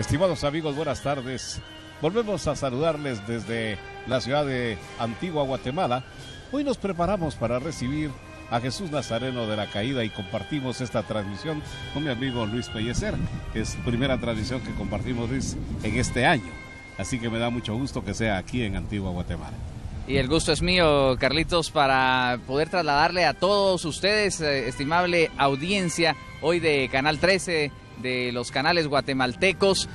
Estimados amigos, buenas tardes. Volvemos a saludarles desde la ciudad de Antigua, Guatemala. Hoy nos preparamos para recibir a Jesús Nazareno de la Caída y compartimos esta transmisión con mi amigo Luis Pellecer. Es primera transmisión que compartimos, Luis, en este año. Así que me da mucho gusto que sea aquí en Antigua, Guatemala. Y el gusto es mío, Carlitos, para poder trasladarle a todos ustedes, estimable audiencia, hoy de Canal 13, de los canales guatemaltecos,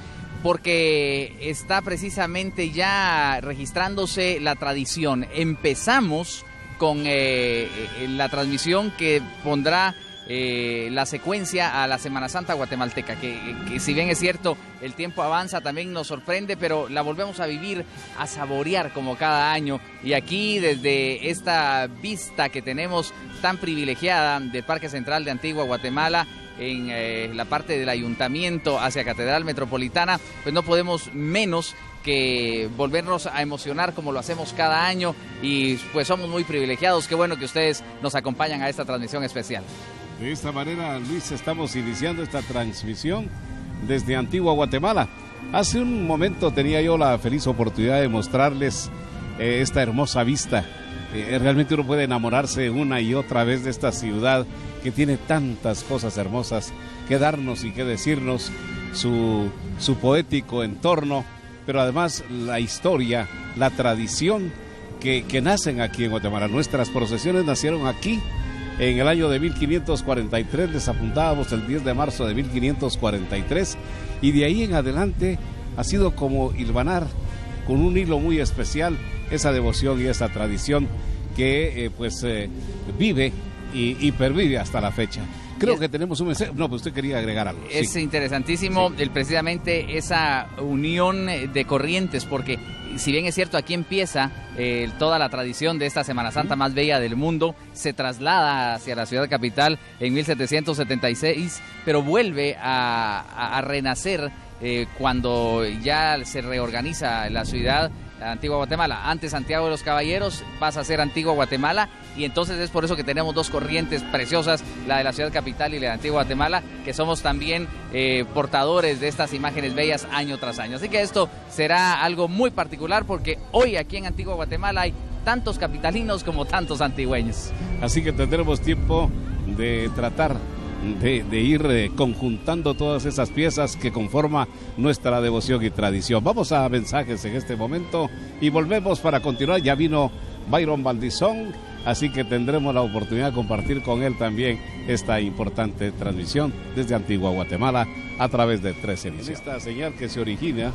porque está precisamente ya registrándose la tradición. Empezamos con la transmisión que pondrá la secuencia a la Semana Santa guatemalteca, que si bien es cierto, el tiempo avanza, también nos sorprende, pero la volvemos a vivir, a saborear como cada año. Y aquí, desde esta vista que tenemos tan privilegiada del Parque Central de Antigua, Guatemala, en la parte del ayuntamiento hacia Catedral Metropolitana, pues no podemos menos que volvernos a emocionar como lo hacemos cada año, y pues somos muy privilegiados. Qué bueno que ustedes nos acompañan a esta transmisión especial. De esta manera, Luis, estamos iniciando esta transmisión desde Antigua, Guatemala. Hace un momento tenía yo la feliz oportunidad de mostrarles esta hermosa vista. Realmente uno puede enamorarse una y otra vez de esta ciudad que tiene tantas cosas hermosas que darnos y que decirnos, su poético entorno, pero además la historia, la tradición que nacen aquí en Guatemala. Nuestras procesiones nacieron aquí en el año de 1543, les apuntábamos el 10 de marzo de 1543, y de ahí en adelante ha sido como hilvanar con un hilo muy especial esa devoción y esa tradición que vive y pervive hasta la fecha. Creo que tenemos un mensaje. No, pues usted quería agregar algo. Es sí, interesantísimo, sí, precisamente esa unión de corrientes, porque si bien es cierto, aquí empieza toda la tradición de esta Semana Santa más bella del mundo, se traslada hacia la ciudad capital en 1776, pero vuelve a renacer cuando ya se reorganiza la ciudad Antigua Guatemala. Antes Santiago de los Caballeros pasa a ser Antigua Guatemala, y entonces es por eso que tenemos dos corrientes preciosas, la de la ciudad capital y la de Antigua Guatemala, que somos también portadores de estas imágenes bellas año tras año. Así que esto será algo muy particular, porque hoy aquí en Antigua Guatemala hay tantos capitalinos como tantos antigüeños. Así que tendremos tiempo de tratar de ir conjuntando todas esas piezas que conforman nuestra devoción y tradición. Vamos a mensajes en este momento y volvemos para continuar. Ya vino Byron Valdizón, así que tendremos la oportunidad de compartir con él también esta importante transmisión desde Antigua Guatemala a través de 13 emisiones. Esta señal que se origina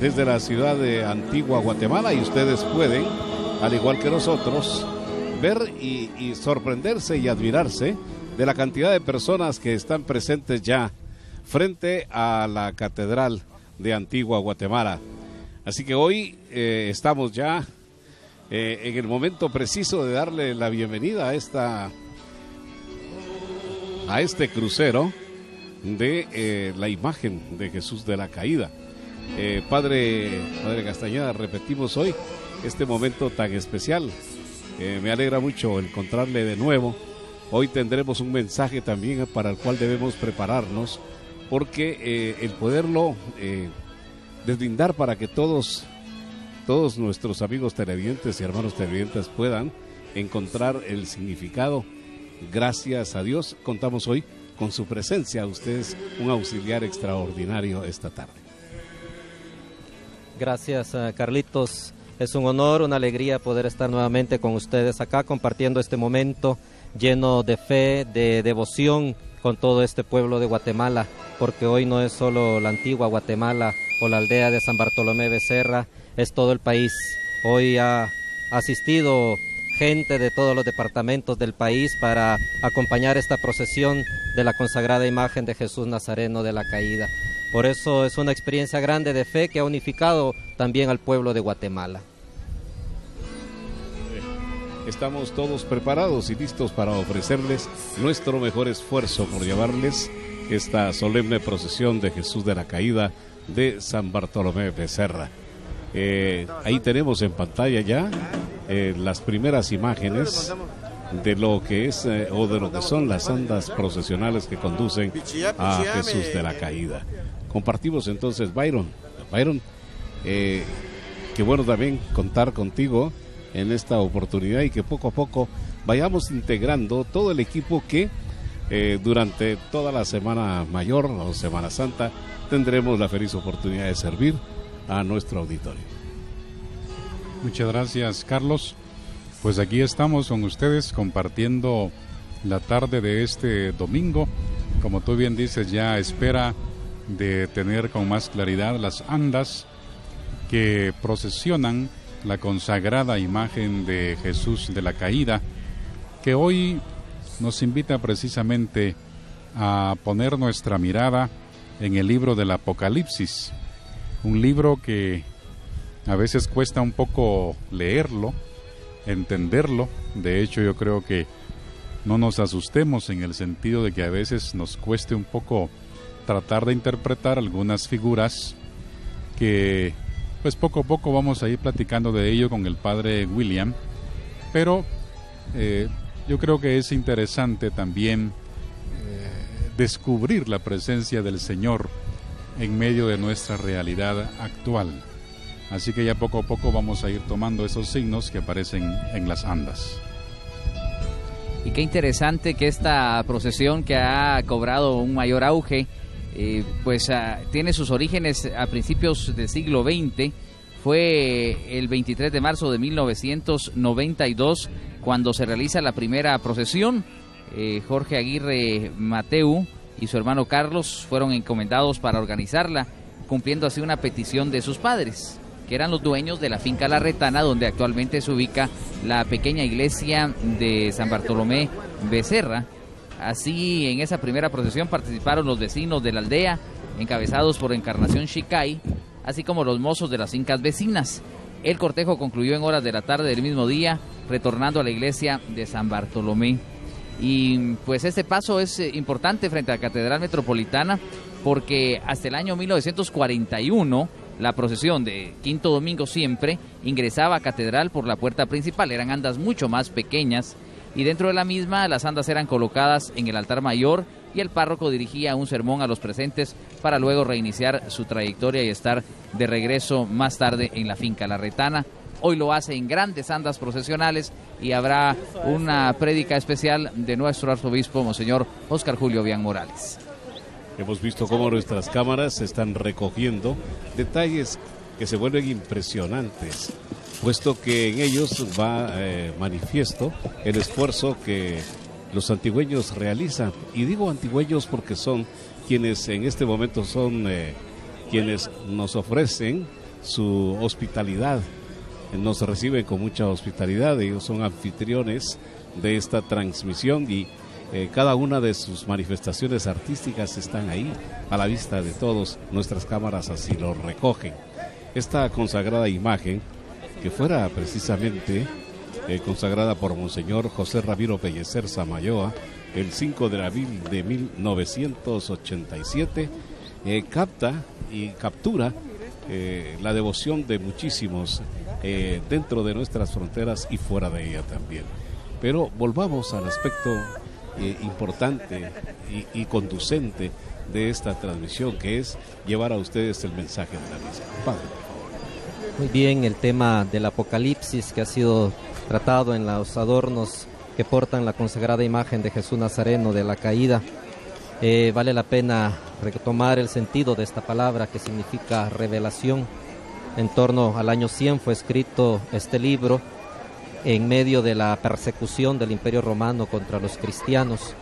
desde la ciudad de Antigua Guatemala, y ustedes pueden, al igual que nosotros, ver y sorprenderse y admirarse de la cantidad de personas que están presentes ya frente a la Catedral de Antigua Guatemala. Así que hoy estamos ya en el momento preciso de darle la bienvenida a este crucero de la imagen de Jesús de la Caída. Padre Castañeda, repetimos hoy este momento tan especial. Me alegra mucho encontrarle de nuevo. Hoy tendremos un mensaje también para el cual debemos prepararnos, porque el poderlo deslindar para que todos nuestros amigos televidentes y hermanos televidentes puedan encontrar el significado. Gracias a Dios, contamos hoy con su presencia. Usted es un auxiliar extraordinario esta tarde. Gracias, Carlitos. Es un honor, una alegría poder estar nuevamente con ustedes acá compartiendo este momento lleno de fe, de devoción con todo este pueblo de Guatemala, porque hoy no es solo la Antigua Guatemala o la aldea de San Bartolomé Becerra, es todo el país. Hoy ha asistido gente de todos los departamentos del país para acompañar esta procesión de la consagrada imagen de Jesús Nazareno de la Caída. Por eso es una experiencia grande de fe que ha unificado también al pueblo de Guatemala. Estamos todos preparados y listos para ofrecerles nuestro mejor esfuerzo por llevarles esta solemne procesión de Jesús de la Caída de San Bartolomé Becerra. Ahí tenemos en pantalla ya las primeras imágenes de lo que es o de lo que son las andas procesionales que conducen a Jesús de la Caída. Compartimos entonces, Byron, qué bueno también contar contigo en esta oportunidad y que poco a poco vayamos integrando todo el equipo que durante toda la Semana Mayor o Semana Santa tendremos la feliz oportunidad de servir a nuestro auditorio. Muchas gracias, Carlos. Pues aquí estamos con ustedes compartiendo la tarde de este domingo. Como tú bien dices, ya espera de tener con más claridad las andas que procesionan la consagrada imagen de Jesús de la Caída, que hoy nos invita precisamente a poner nuestra mirada en el libro del Apocalipsis, un libro que a veces cuesta un poco leerlo, entenderlo. De hecho, yo creo que no nos asustemos en el sentido de que a veces nos cueste un poco tratar de interpretar algunas figuras que pues poco a poco vamos a ir platicando de ello con el padre William, pero yo creo que es interesante también descubrir la presencia del Señor en medio de nuestra realidad actual. Así que ya poco a poco vamos a ir tomando esos signos que aparecen en las andas. Y qué interesante que esta procesión, que ha cobrado un mayor auge, tiene sus orígenes a principios del siglo XX. Fue el 23 de marzo de 1992 cuando se realiza la primera procesión. Jorge Aguirre Mateu y su hermano Carlos fueron encomendados para organizarla, cumpliendo así una petición de sus padres, que eran los dueños de la finca La Retana, donde actualmente se ubica la pequeña iglesia de San Bartolomé Becerra. Así, en esa primera procesión participaron los vecinos de la aldea, encabezados por Encarnación Chicay, así como los mozos de las fincas vecinas. El cortejo concluyó en horas de la tarde del mismo día, retornando a la iglesia de San Bartolomé. Y pues este paso es importante frente a la Catedral Metropolitana, porque hasta el año 1941 la procesión de Quinto Domingo siempre ingresaba a Catedral por la puerta principal. Eran andas mucho más pequeñas y dentro de la misma las andas eran colocadas en el altar mayor y el párroco dirigía un sermón a los presentes para luego reiniciar su trayectoria y estar de regreso más tarde en la finca La Retana. Hoy lo hace en grandes andas procesionales y habrá una prédica especial de nuestro arzobispo, Monseñor Óscar Julio Bian Morales. Hemos visto cómo nuestras cámaras están recogiendo detalles que se vuelven impresionantes, puesto que en ellos va manifiesto el esfuerzo que los antigüeños realizan. Y digo antigüeños porque son quienes en este momento son quienes nos ofrecen su hospitalidad. Nos reciben con mucha hospitalidad. Ellos son anfitriones de esta transmisión y cada una de sus manifestaciones artísticas están ahí a la vista de todos. Nuestras cámaras así lo recogen. Esta consagrada imagen, que fuera precisamente consagrada por Monseñor José Ramiro Pellecer Samayoa el 5 de abril de 1987, capta y captura la devoción de muchísimos dentro de nuestras fronteras y fuera de ella también. Pero volvamos al aspecto importante y conducente de esta transmisión, que es llevar a ustedes el mensaje de la misa. Padre, por favor. Muy bien, el tema del Apocalipsis que ha sido tratado en los adornos que portan la consagrada imagen de Jesús Nazareno de la Caída. Vale la pena retomar el sentido de esta palabra, que significa revelación. En torno al año 100 fue escrito este libro en medio de la persecución del Imperio Romano contra los cristianos,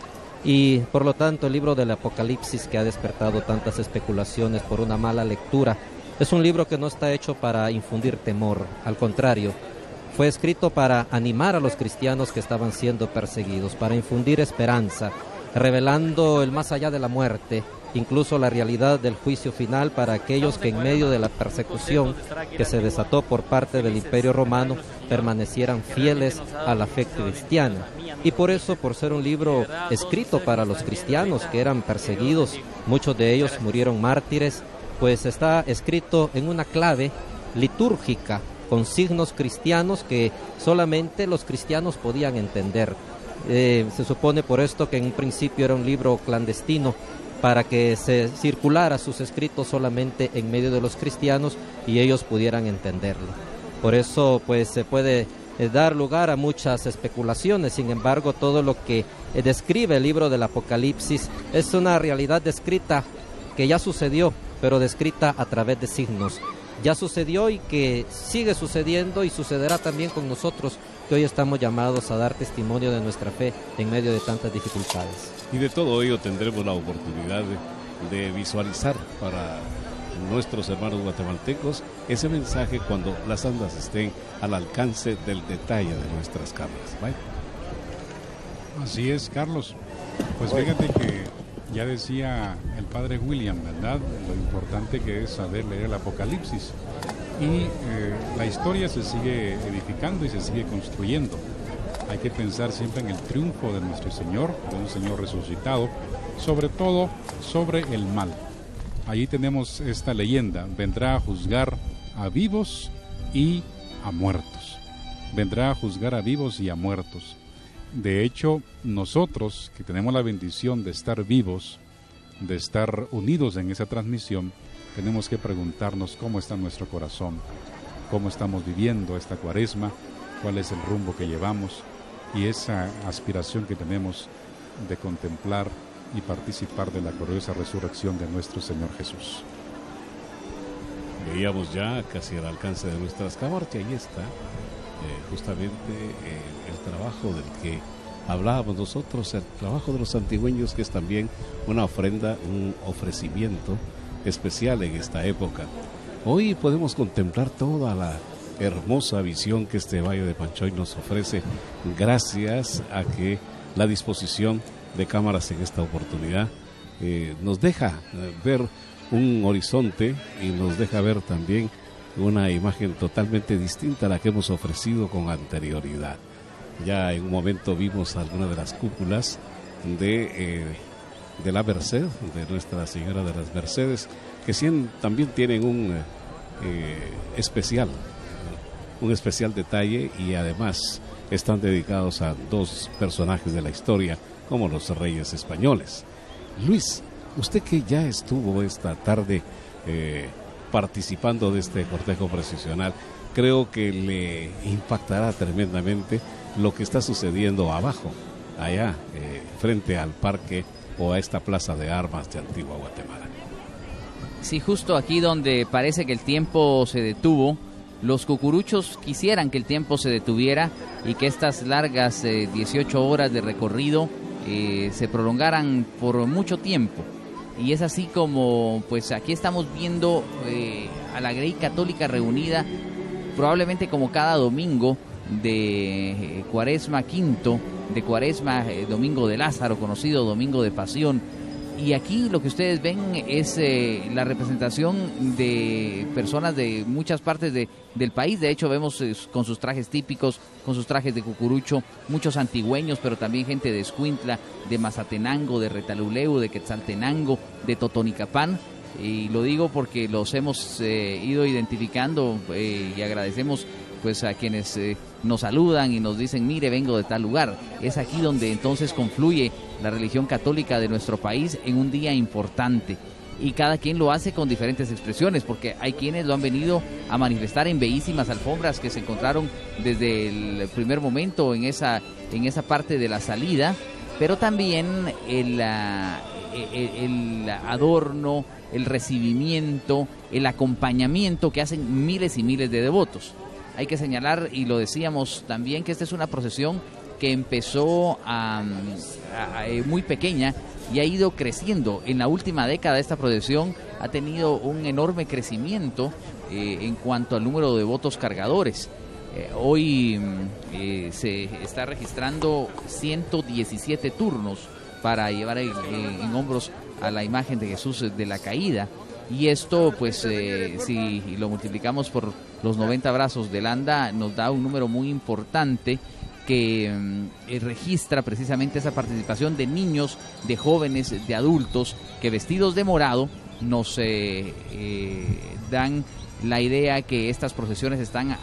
y por lo tanto el libro del Apocalipsis, que ha despertado tantas especulaciones por una mala lectura, es un libro que no está hecho para infundir temor. Al contrario, fue escrito para animar a los cristianos que estaban siendo perseguidos, para infundir esperanza, revelando el más allá de la muerte, incluso la realidad del juicio final para aquellos que en medio de la persecución que se desató por parte del Imperio Romano permanecieran fieles a la fe cristiana. Y por eso, por ser un libro escrito para los cristianos que eran perseguidos, muchos de ellos murieron mártires, pues está escrito en una clave litúrgica, con signos cristianos que solamente los cristianos podían entender. Se supone por esto que en un principio era un libro clandestino, para que se circulara sus escritos solamente en medio de los cristianos y ellos pudieran entenderlo. Por eso pues se puede dar lugar a muchas especulaciones. Sin embargo, todo lo que describe el libro del Apocalipsis es una realidad descrita que ya sucedió, pero descrita a través de signos. Ya sucedió y que sigue sucediendo y sucederá también con nosotros, que hoy estamos llamados a dar testimonio de nuestra fe en medio de tantas dificultades. Y de todo ello tendremos la oportunidad de visualizar para nuestros hermanos guatemaltecos ese mensaje cuando las andas estén al alcance del detalle de nuestras cámaras. ¿Vale? Así es, Carlos. Pues fíjate que ya decía el padre William, ¿verdad?, lo importante que es saber leer el Apocalipsis. Y la historia se sigue edificando y se sigue construyendo. Hay que pensar siempre en el triunfo de nuestro Señor, de un Señor resucitado, sobre todo sobre el mal. Allí tenemos esta leyenda: vendrá a juzgar a vivos y a muertos. Vendrá a juzgar a vivos y a muertos. De hecho, nosotros que tenemos la bendición de estar vivos, de estar unidos en esa transmisión, tenemos que preguntarnos cómo está nuestro corazón, cómo estamos viviendo esta Cuaresma, cuál es el rumbo que llevamos y esa aspiración que tenemos de contemplar y participar de la gloriosa resurrección de nuestro Señor Jesús. Veíamos ya casi al alcance de nuestras cámaras, y ahí está justamente el trabajo del que hablábamos nosotros, el trabajo de los antigüeños, que es también una ofrenda, un ofrecimiento especial en esta época. Hoy podemos contemplar toda la hermosa visión que este Valle de Panchoy nos ofrece, gracias a que la disposición de cámaras en esta oportunidad nos deja ver un horizonte y nos deja ver también una imagen totalmente distinta a la que hemos ofrecido con anterioridad. Ya en un momento vimos algunas de las cúpulas de la Merced, de Nuestra Señora de las Mercedes, que también tienen un especial detalle, y además están dedicados a dos personajes de la historia como los reyes españoles. Luis, usted que ya estuvo esta tarde participando de este cortejo procesional, creo que le impactará tremendamente lo que está sucediendo abajo, allá, frente al parque o a esta plaza de armas de Antigua Guatemala. Sí, justo aquí donde parece que el tiempo se detuvo, los cucuruchos quisieran que el tiempo se detuviera y que estas largas 18 horas de recorrido se prolongaran por mucho tiempo. Y es así como, pues aquí estamos viendo a la Grey Católica reunida, probablemente como cada domingo de Cuaresma Quinto, de Cuaresma, Domingo de Lázaro, conocido Domingo de Pasión. Y aquí lo que ustedes ven es la representación de personas de muchas partes del país. De hecho, vemos con sus trajes típicos, con sus trajes de cucurucho, muchos antigüeños, pero también gente de Escuintla, de Mazatenango, de Retaluleu, de Quetzaltenango, de Totonicapán. Y lo digo porque los hemos ido identificando y agradecemos pues a quienes nos saludan y nos dicen: mire, vengo de tal lugar. Es aquí donde entonces confluye la religión católica de nuestro país en un día importante, y cada quien lo hace con diferentes expresiones, porque hay quienes lo han venido a manifestar en bellísimas alfombras que se encontraron desde el primer momento en esa parte de la salida, pero también el adorno, el recibimiento, el acompañamiento que hacen miles y miles de devotos. Hay que señalar, y lo decíamos también, que esta es una procesión que empezó muy pequeña y ha ido creciendo. En la última década esta procesión ha tenido un enorme crecimiento en cuanto al número de devotos cargadores. Hoy se está registrando 117 turnos para llevar en hombros a la imagen de Jesús de la Caída. Y esto, pues, si lo multiplicamos por los 90 brazos del anda, nos da un número muy importante que registra precisamente esa participación de niños, de jóvenes, de adultos, que vestidos de morado nos dan la idea que estas procesiones están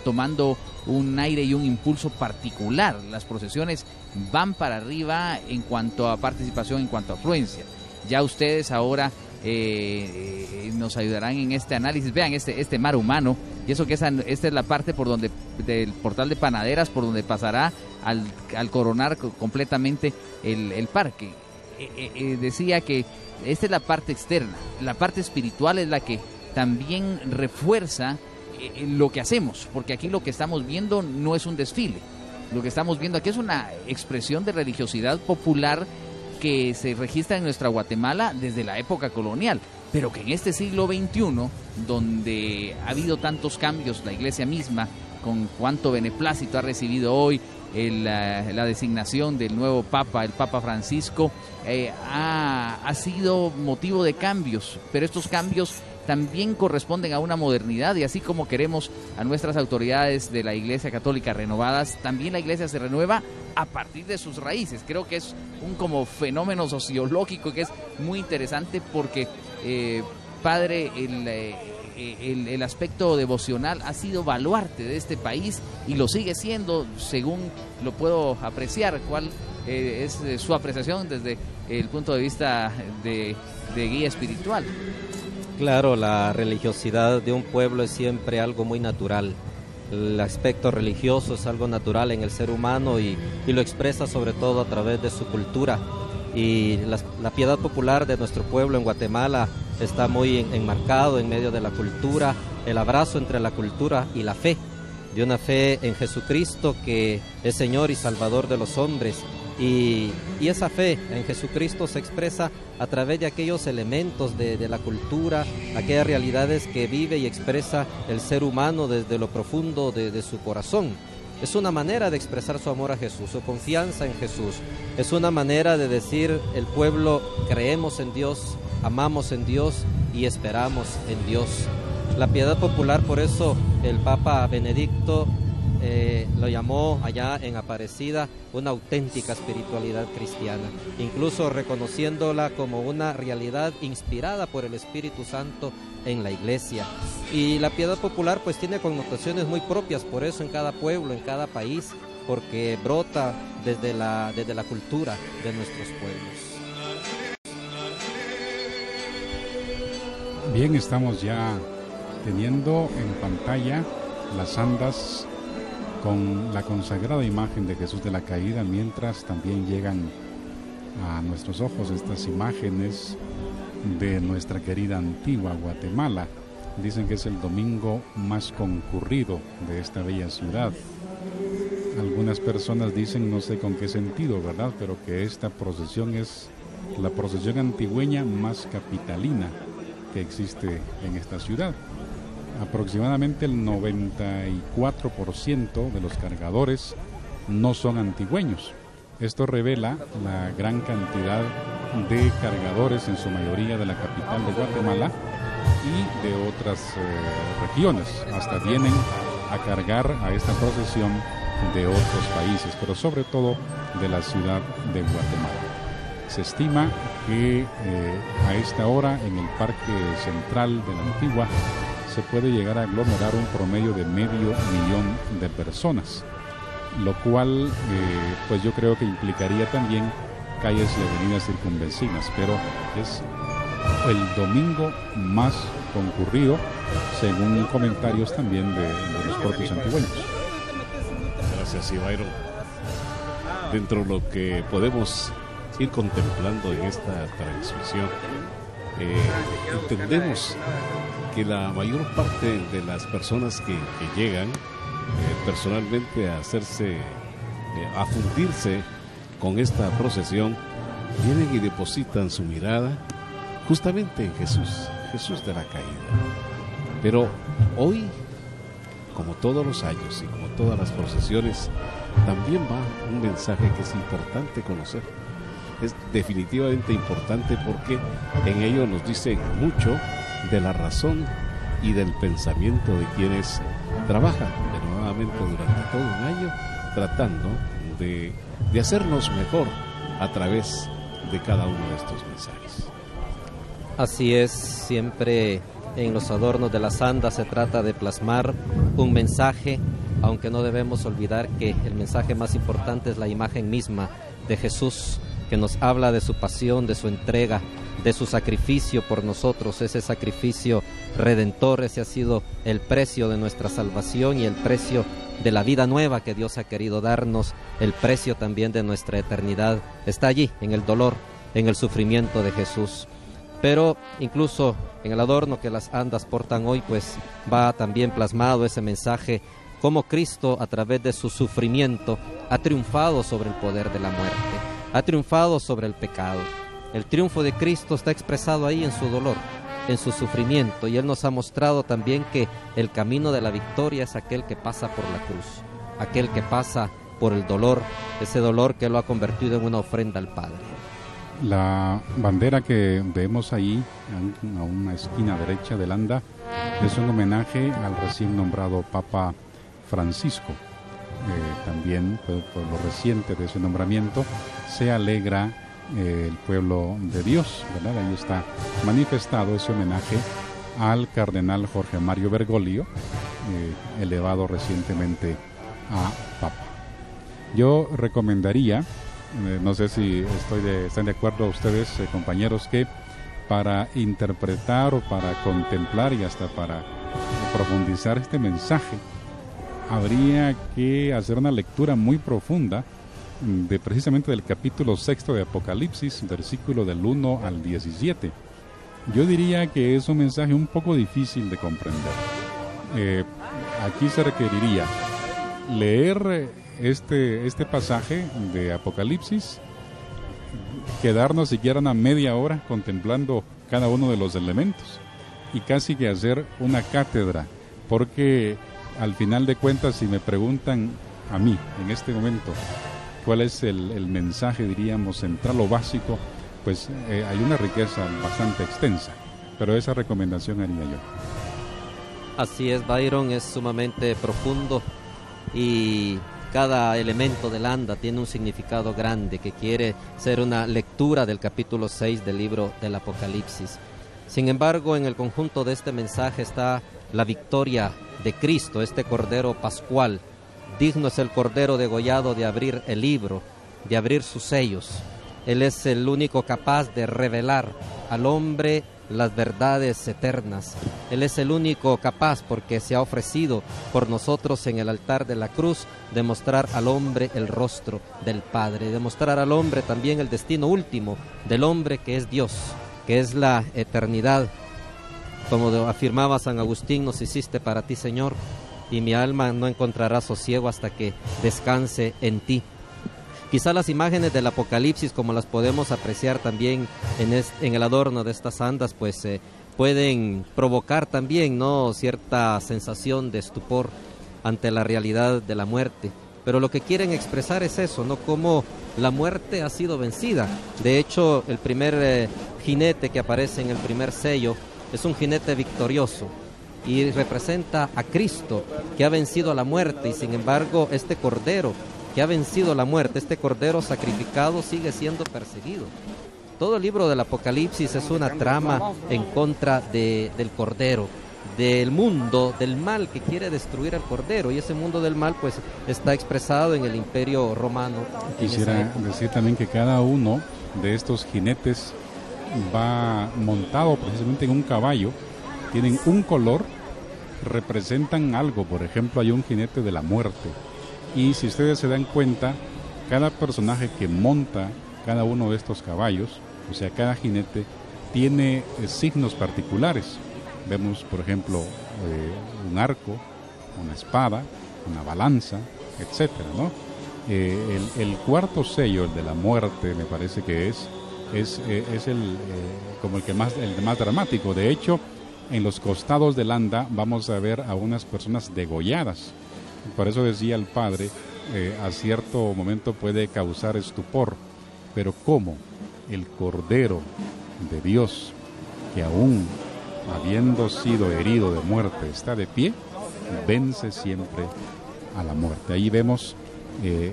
tomando un aire y un impulso particular. Las procesiones van para arriba en cuanto a participación, en cuanto a afluencia. Ya ustedes ahora nos ayudarán en este análisis. Vean este mar humano, y eso que esta es la parte por donde del portal de Panaderas, por donde pasará al coronar completamente el parque. Decía que esta es la parte externa, la parte espiritual es la que también refuerza lo que hacemos, porque aquí lo que estamos viendo no es un desfile, lo que estamos viendo aquí es una expresión de religiosidad popular que se registra en nuestra Guatemala desde la época colonial, pero que en este siglo XXI, donde ha habido tantos cambios, la iglesia misma, con cuánto beneplácito ha recibido hoy la designación del nuevo Papa, el Papa Francisco, ha sido motivo de cambios, pero estos cambios también corresponden a una modernidad, y así como queremos a nuestras autoridades de la Iglesia Católica renovadas, también la Iglesia se renueva a partir de sus raíces. Creo que es un como fenómeno sociológico que es muy interesante porque, padre, el aspecto devocional ha sido baluarte de este país y lo sigue siendo, según lo puedo apreciar. ¿Cuál es su apreciación desde el punto de vista de guía espiritual? Claro, la religiosidad de un pueblo es siempre algo muy natural. El aspecto religioso es algo natural en el ser humano y lo expresa sobre todo a través de su cultura. Y la piedad popular de nuestro pueblo en Guatemala está muy enmarcado en medio de la cultura, el abrazo entre la cultura y la fe, de una fe en Jesucristo que es Señor y Salvador de los hombres. Y esa fe en Jesucristo se expresa a través de aquellos elementos de la cultura, aquellas realidades que vive y expresa el ser humano desde lo profundo de su corazón. Es una manera de expresar su amor a Jesús, su confianza en Jesús. Es una manera de decir, el pueblo creemos en Dios, amamos en Dios y esperamos en Dios. La piedad popular, por eso el Papa Benedicto lo llamó allá en Aparecida una auténtica espiritualidad cristiana, incluso reconociéndola como una realidad inspirada por el Espíritu Santo en la iglesia. Y la piedad popular pues tiene connotaciones muy propias, por eso en cada pueblo, en cada país, porque brota desde la cultura de nuestros pueblos. Bien, estamos ya teniendo en pantalla las andas con la consagrada imagen de Jesús de la Caída, mientras también llegan a nuestros ojos estas imágenes de nuestra querida Antigua Guatemala. Dicen que es el domingo más concurrido de esta bella ciudad. Algunas personas dicen, no sé con qué sentido, ¿verdad?, pero que esta procesión es la procesión antigüeña más capitalina que existe en esta ciudad. Aproximadamente el 94% de los cargadores no son antigüeños. Esto revela la gran cantidad de cargadores, en su mayoría de la capital de Guatemala y de otras regiones. Hasta vienen a cargar a esta procesión de otros países, pero sobre todo de la ciudad de Guatemala. Se estima que a esta hora en el Parque Central de la Antigua se puede llegar a aglomerar un promedio de 500,000 de personas, lo cual pues yo creo que implicaría también calles y avenidas circunvecinas, pero es el domingo más concurrido según comentarios también de los propios antigüeños. Gracias, Ibairo. Dentro de lo que podemos ir contemplando en esta transmisión, entendemos que la mayor parte de las personas que llegan personalmente a hacerse, a fundirse con esta procesión, vienen y depositan su mirada justamente en Jesús, Jesús de la Caída. Pero hoy, como todos los años y como todas las procesiones, también va un mensaje que es importante conocer. Es definitivamente importante porque en ello nos dice mucho de la razón y del pensamiento de quienes trabajan denodadamente durante todo un año tratando de hacernos mejor a través de cada uno de estos mensajes. Así es, siempre en los adornos de las andas se trata de plasmar un mensaje, aunque no debemos olvidar que el mensaje más importante es la imagen misma de Jesús, que nos habla de su pasión, de su entrega, de su sacrificio por nosotros, ese sacrificio redentor. Ese ha sido el precio de nuestra salvación y el precio de la vida nueva que Dios ha querido darnos, el precio también de nuestra eternidad. Está allí, en el dolor, en el sufrimiento de Jesús. Pero incluso en el adorno que las andas portan hoy, pues va también plasmado ese mensaje, cómo Cristo a través de su sufrimiento ha triunfado sobre el poder de la muerte, ha triunfado sobre el pecado. El triunfo de Cristo está expresado ahí en su dolor, en su sufrimiento, y Él nos ha mostrado también que el camino de la victoria es aquel que pasa por la cruz, aquel que pasa por el dolor, ese dolor que lo ha convertido en una ofrenda al Padre. La bandera que vemos ahí, a una esquina derecha del anda, es un homenaje al recién nombrado Papa Francisco. También, por lo reciente de ese nombramiento, se alegra el pueblo de Dios, ¿verdad? Ahí está manifestado ese homenaje al cardenal Jorge Mario Bergoglio, elevado recientemente a Papa. Yo recomendaría, no sé si están de acuerdo ustedes, compañeros, que para interpretar o para contemplar y hasta para profundizar este mensaje, habría que hacer una lectura muy profunda precisamente del capítulo 6 de Apocalipsis, versículo del 1 al 17. Yo diría que es un mensaje un poco difícil de comprender. Aquí se requeriría leer este pasaje de Apocalipsis, quedarnos siquiera una media hora contemplando cada uno de los elementos y casi que hacer una cátedra, porque al final de cuentas, si me preguntan a mí en este momento cuál es el mensaje, diríamos, central o básico, pues hay una riqueza bastante extensa, pero esa recomendación haría yo. Así es, Byron, es sumamente profundo y cada elemento del anda tiene un significado grande que quiere ser una lectura del capítulo 6 del libro del Apocalipsis. Sin embargo, en el conjunto de este mensaje está la victoria de Cristo, este Cordero Pascual. Digno es el Cordero degollado de abrir el libro, de abrir sus sellos. Él es el único capaz de revelar al hombre las verdades eternas. Él es el único capaz, porque se ha ofrecido por nosotros en el altar de la cruz, de mostrar al hombre el rostro del Padre, de mostrar al hombre también el destino último del hombre, que es Dios, que es la eternidad. Como afirmaba San Agustín, nos hiciste para ti, Señor, y mi alma no encontrará sosiego hasta que descanse en ti. Quizá las imágenes del Apocalipsis, como las podemos apreciar también en el adorno de estas andas, pues pueden provocar también, ¿no?, cierta sensación de estupor ante la realidad de la muerte. Pero lo que quieren expresar es eso, ¿no?, cómo la muerte ha sido vencida. De hecho, el primer jinete que aparece en el primer sello es un jinete victorioso y representa a Cristo, que ha vencido a la muerte, y sin embargo este Cordero que ha vencido la muerte, este Cordero sacrificado, sigue siendo perseguido. Todo el libro del Apocalipsis es una trama en contra del Cordero, del mundo, del mal que quiere destruir al Cordero, y ese mundo del mal pues está expresado en el Imperio Romano. Quisiera decir también que cada uno de estos jinetes va montado precisamente en un caballo, tienen un color, representan algo. Por ejemplo, hay un jinete de la muerte, y si ustedes se dan cuenta, cada personaje que monta cada uno de estos caballos, o sea, cada jinete, tiene signos particulares. Vemos, por ejemplo, un arco, una espada, una balanza, etcétera, ¿no? El cuarto sello, el de la muerte, me parece que es como el más dramático. De hecho, en los costados del anda vamos a ver a unas personas degolladas. Por eso decía el padre, a cierto momento puede causar estupor, pero ¿cómo el Cordero de Dios, que aún habiendo sido herido de muerte está de pie, vence siempre a la muerte? Ahí vemos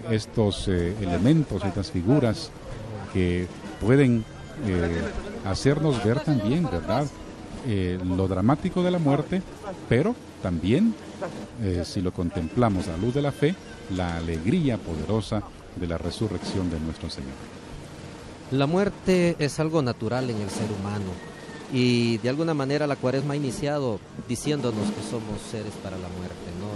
estos elementos, estas figuras que pueden hacernos ver también, ¿verdad?, lo dramático de la muerte, pero también, si lo contemplamos a la luz de la fe, la alegría poderosa de la resurrección de nuestro Señor. La muerte es algo natural en el ser humano y de alguna manera la Cuaresma ha iniciado diciéndonos que somos seres para la muerte, ¿no?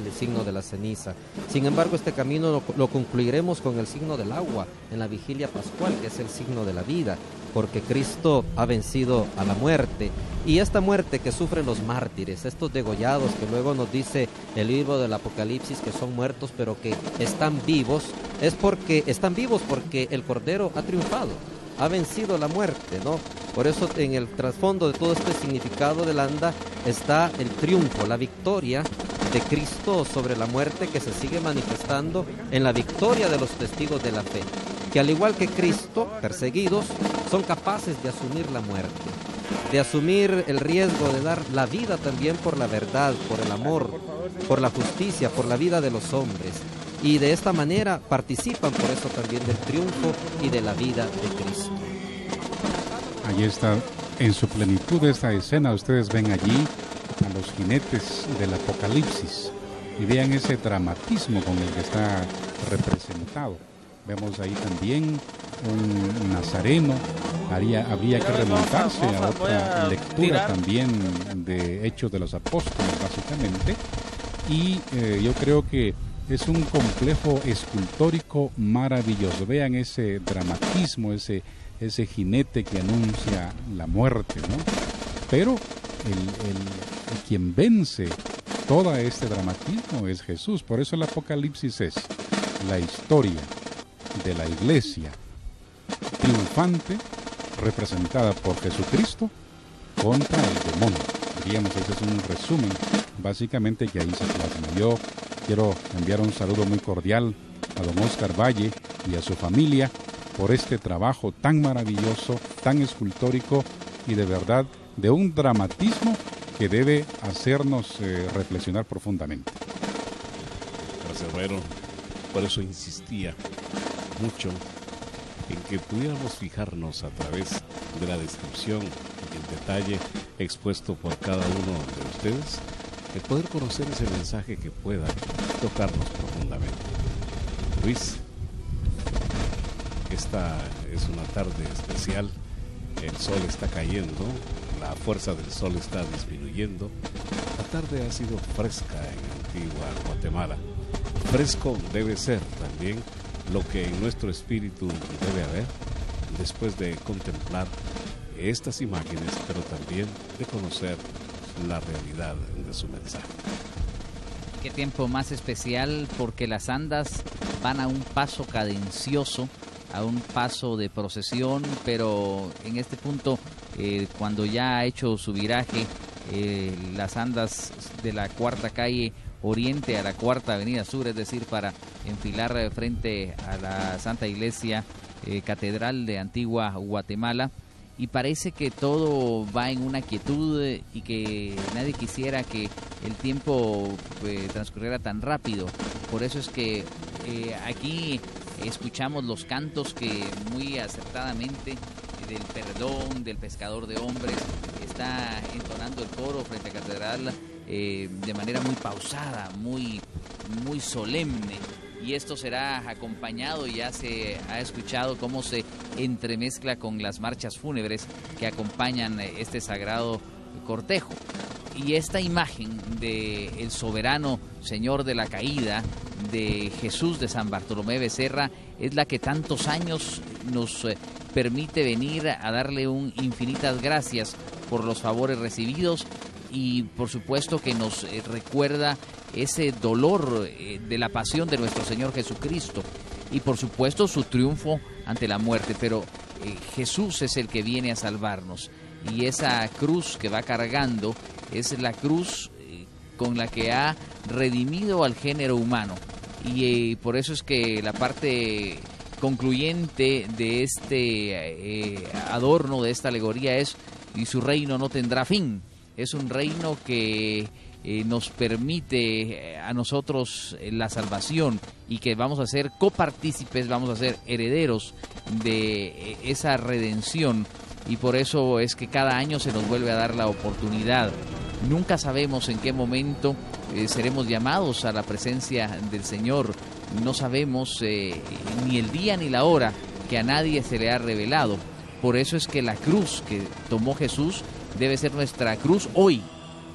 El signo de la ceniza. Sin embargo, este camino lo concluiremos con el signo del agua en la vigilia pascual, que es el signo de la vida, porque Cristo ha vencido a la muerte. Y esta muerte que sufren los mártires, estos degollados que luego nos dice el libro del Apocalipsis que son muertos pero que están vivos, están vivos porque el Cordero ha triunfado, ha vencido la muerte, ¿no? Por eso en el trasfondo de todo este significado del anda está el triunfo, la victoria de Cristo sobre la muerte, que se sigue manifestando en la victoria de los testigos de la fe, que al igual que Cristo, perseguidos, son capaces de asumir la muerte, de asumir el riesgo de dar la vida también por la verdad, por el amor, por la justicia, por la vida de los hombres. Y de esta manera participan por eso también del triunfo y de la vida de Cristo. Allí está, en su plenitud esta escena, ustedes ven allí a los jinetes del Apocalipsis y vean ese dramatismo con el que está representado. Vemos ahí también un nazareno. Habría que remontarse a otra lectura también de Hechos de los Apóstoles, básicamente. Y yo creo que es un complejo escultórico maravilloso. Vean ese dramatismo, ese jinete que anuncia la muerte, ¿no? Pero quien vence todo este dramatismo es Jesús. Por eso el Apocalipsis es la historia de la iglesia triunfante, representada por Jesucristo, contra el demonio. Diríamos, ese es un resumen básicamente que ahí se plasma. Yo quiero enviar un saludo muy cordial a don Oscar Valle y a su familia por este trabajo tan maravilloso, tan escultórico y de verdad de un dramatismo que debe hacernos reflexionar profundamente. Gracias, Roero. Por eso insistía mucho en que pudiéramos fijarnos a través de la descripción y el detalle expuesto por cada uno de ustedes, el poder conocer ese mensaje que pueda tocarnos profundamente. Luis, esta es una tarde especial, el sol está cayendo, la fuerza del sol está disminuyendo, la tarde ha sido fresca en Antigua Guatemala. Fresco debe ser también lo que en nuestro espíritu debe haber después de contemplar estas imágenes, pero también de conocer la realidad de su mensaje. Qué tiempo más especial, porque las andas van a un paso cadencioso, a un paso de procesión, pero en este punto, cuando ya ha hecho su viraje, las andas de la cuarta calle oriente a la cuarta avenida sur, es decir, para enfilar frente a la Santa Iglesia Catedral de Antigua Guatemala, y parece que todo va en una quietud y que nadie quisiera que el tiempo transcurriera tan rápido. Por eso es que aquí escuchamos los cantos que muy acertadamente del perdón, del pescador de hombres, está entonando el coro frente a la catedral de manera muy pausada, muy solemne. Y esto será acompañado, y ya se ha escuchado cómo se entremezcla con las marchas fúnebres que acompañan este sagrado cortejo. Y esta imagen del soberano Señor de la Caída, de Jesús de San Bartolomé Becerra, es la que tantos años nos permite venir a darle infinitas gracias por los favores recibidos, y por supuesto que nos recuerda ese dolor de la pasión de nuestro Señor Jesucristo, y por supuesto su triunfo ante la muerte. Pero Jesús es el que viene a salvarnos, y esa cruz que va cargando es la cruz con la que ha redimido al género humano, y por eso es que la parte concluyente de este adorno, de esta alegoría, es: y su reino no tendrá fin. Es un reino que nos permite a nosotros la salvación, y que vamos a ser copartícipes, vamos a ser herederos de esa redención y por eso es que cada año se nos vuelve a dar la oportunidad. Nunca sabemos en qué momento seremos llamados a la presencia del Señor. No sabemos ni el día ni la hora que a nadie se le ha revelado. Por eso es que la cruz que tomó Jesús debe ser nuestra cruz hoy.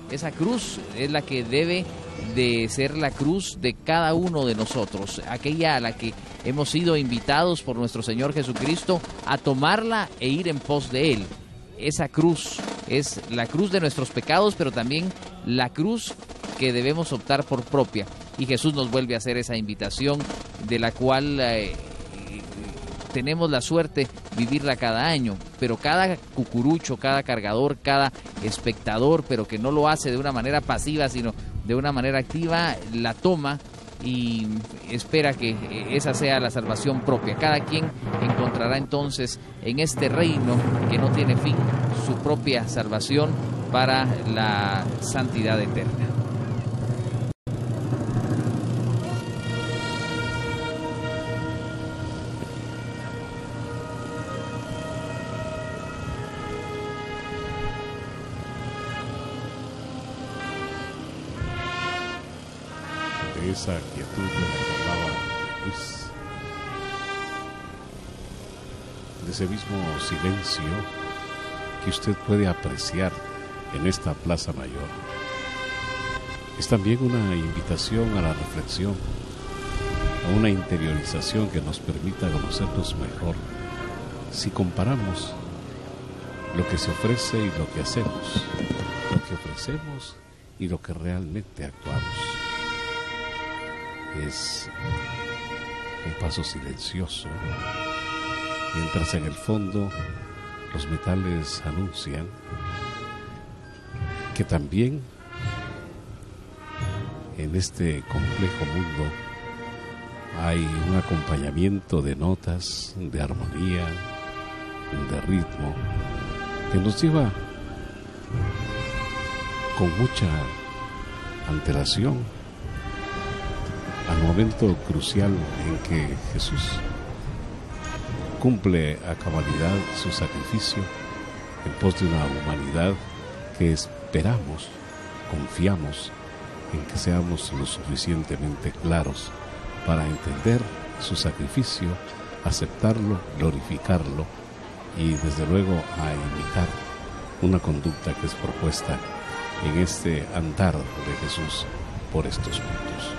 Esa cruz es la que debe de ser la cruz de cada uno de nosotros, aquella a la que hemos sido invitados por nuestro Señor Jesucristo a tomarla e ir en pos de Él. Esa cruz es la cruz de nuestros pecados, pero también la cruz que debemos optar por propia. Y Jesús nos vuelve a hacer esa invitación de la cual tenemos la suerte vivirla cada año, pero cada cucurucho, cada cargador, cada espectador, pero que no lo hace de una manera pasiva, sino de una manera activa, la toma y espera que esa sea la salvación propia. Cada quien encontrará entonces en este reino que no tiene fin su propia salvación para la santidad eterna. Esa quietud de la que hablaba Luis, de ese mismo silencio que usted puede apreciar en esta Plaza Mayor, es también una invitación a la reflexión, a una interiorización que nos permita conocernos mejor si comparamos lo que se ofrece y lo que hacemos, lo que ofrecemos y lo que realmente actuamos. Es un paso silencioso, mientras en el fondo los metales anuncian que también en este complejo mundo hay un acompañamiento de notas, de armonía, de ritmo, que nos lleva con mucha antelación al momento crucial en que Jesús cumple a cabalidad su sacrificio en pos de una humanidad que esperamos, confiamos en que seamos lo suficientemente claros para entender su sacrificio, aceptarlo, glorificarlo y desde luego a imitar una conducta que es propuesta en este andar de Jesús por estos mundos.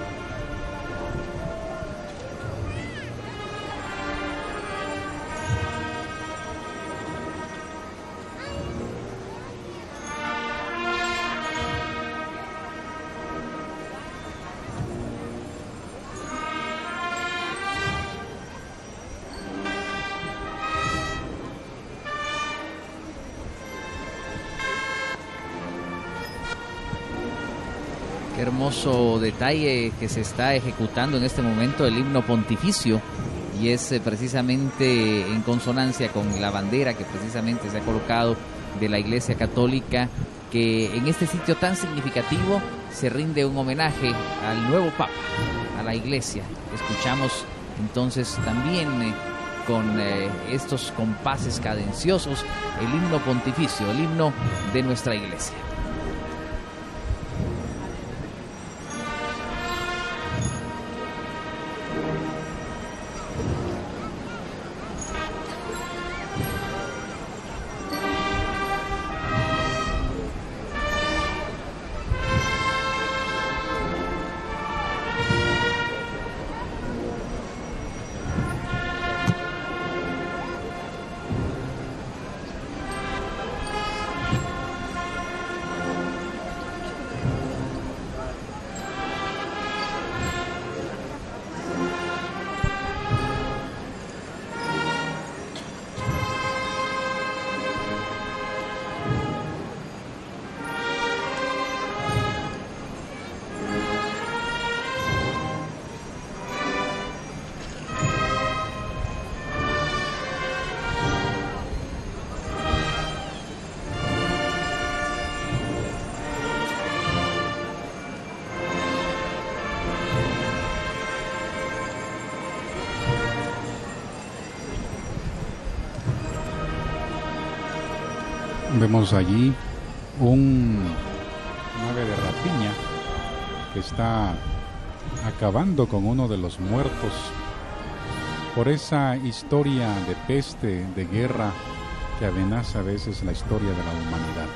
Hermoso detalle que se está ejecutando en este momento el himno pontificio, y es precisamente en consonancia con la bandera que precisamente se ha colocado de la Iglesia Católica, que en este sitio tan significativo se rinde un homenaje al nuevo Papa, a la Iglesia. Escuchamos entonces también con estos compases cadenciosos el himno pontificio, el himno de nuestra Iglesia. Vemos allí un ave de rapiña que está acabando con uno de los muertos por esa historia de peste, de guerra que amenaza a veces la historia de la humanidad.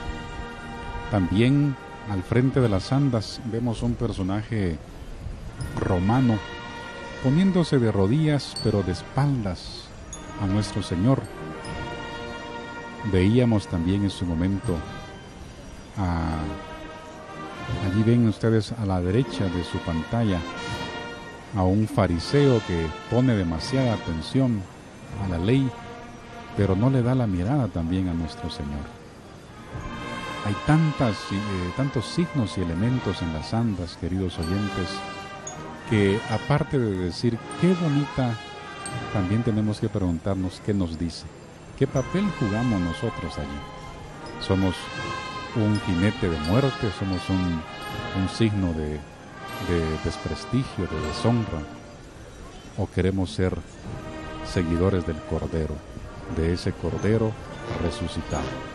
También al frente de las andas vemos un personaje romano poniéndose de rodillas pero de espaldas a nuestro Señor. Veíamos también en su momento allí ven ustedes a la derecha de su pantalla a un fariseo que pone demasiada atención a la ley, pero no le da la mirada también a nuestro Señor. Hay tantos signos y elementos en las andas, queridos oyentes, que aparte de decir qué bonita, también tenemos que preguntarnos qué nos dice, qué papel jugamos nosotros allí. Somos un jinete de muerte, somos un signo de desprestigio, de deshonra, o queremos ser seguidores del Cordero, de ese Cordero resucitado.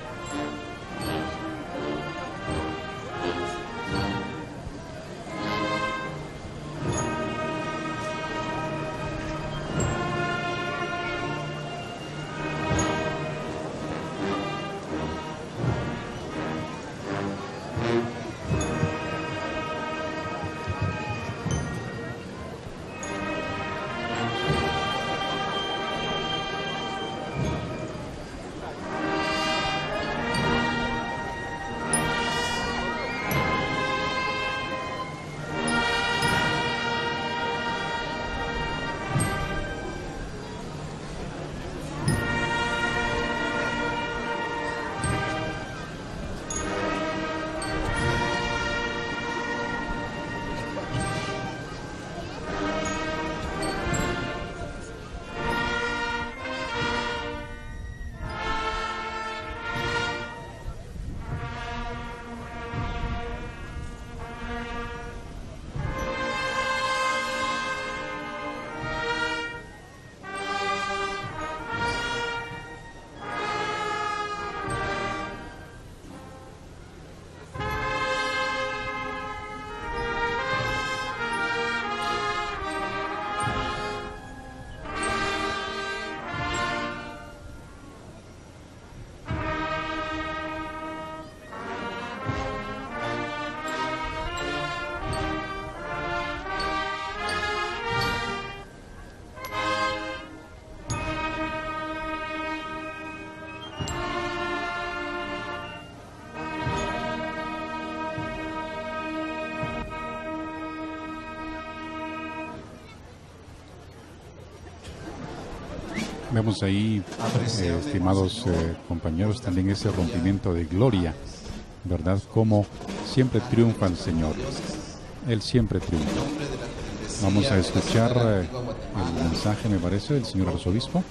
Vemos ahí, estimados compañeros, también ese rompimiento de gloria, ¿verdad? Como siempre triunfa el Señor. Él siempre triunfa. Vamos a escuchar el mensaje, me parece, del señor arzobispo.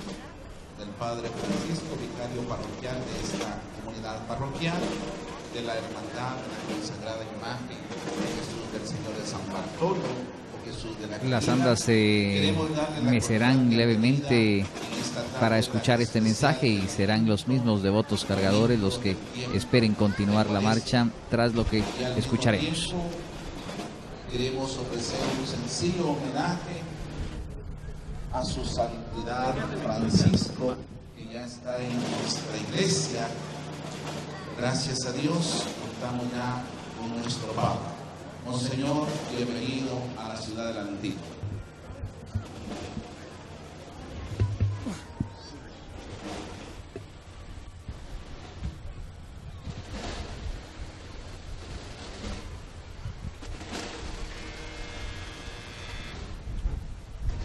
Del Padre Francisco, vicario parroquial de esta comunidad parroquial, de la Hermandad de la Consagrada Imagen de Jesús del Señor de San Bartolo. Las andas se mecerán levemente para escuchar este mensaje y serán los mismos devotos cargadores los que esperen continuar la marcha tras lo que escucharemos. Queremos ofrecer un sencillo homenaje a su santidad Francisco, que ya está en nuestra iglesia. Gracias a Dios contamos ya con nuestro Papa. Monseñor, bienvenido a la ciudad del Antiguo.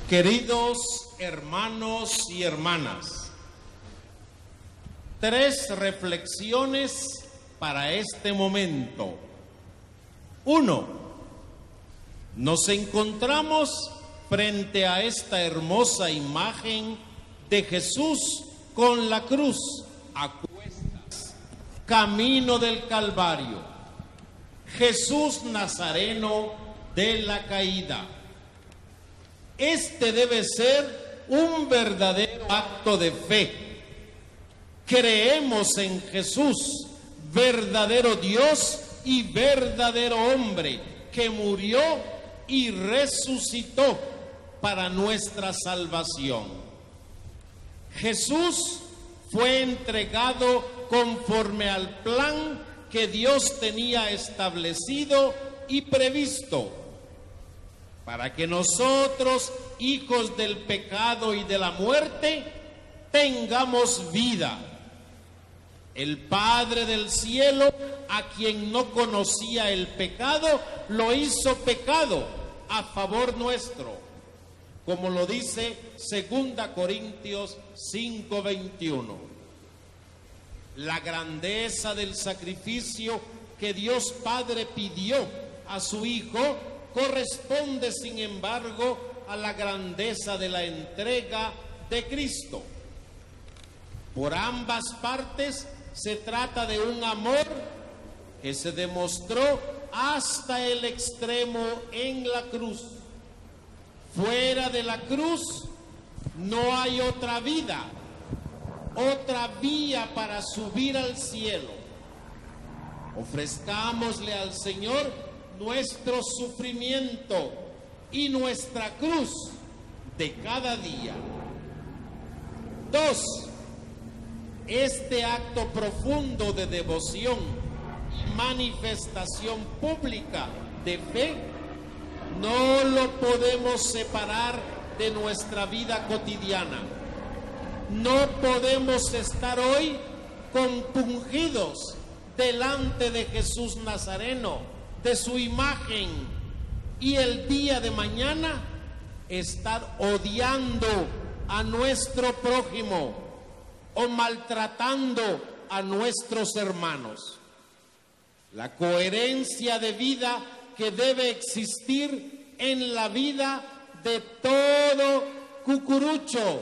Queridos hermanos y hermanas, 3 reflexiones para este momento. 1. Nos encontramos frente a esta hermosa imagen de Jesús con la cruz a cuestas, camino del Calvario. Jesús Nazareno de la caída. Este debe ser un verdadero acto de fe. Creemos en Jesús, verdadero Dios y verdadero hombre, que murió y resucitó para nuestra salvación. Jesús fue entregado conforme al plan que Dios tenía establecido y previsto, para que nosotros, hijos del pecado y de la muerte, tengamos vida. El Padre del cielo, a quien no conocía el pecado, lo hizo pecado a favor nuestro, como lo dice 2 Corintios 5:21. La grandeza del sacrificio que Dios Padre pidió a su Hijo corresponde, sin embargo, a la grandeza de la entrega de Cristo. Por ambas partes se trata de un amor que se demostró hasta el extremo en la cruz. Fuera de la cruz no hay otra vida, otra vía para subir al cielo. Ofrezcámosle al Señor nuestro sufrimiento y nuestra cruz de cada día. 2. Este acto profundo de devoción y manifestación pública de fe no lo podemos separar de nuestra vida cotidiana. No podemos estar hoy compungidos delante de Jesús Nazareno, de su imagen, y el día de mañana estar odiando a nuestro prójimo o maltratando a nuestros hermanos. La coherencia de vida que debe existir en la vida de todo cucurucho,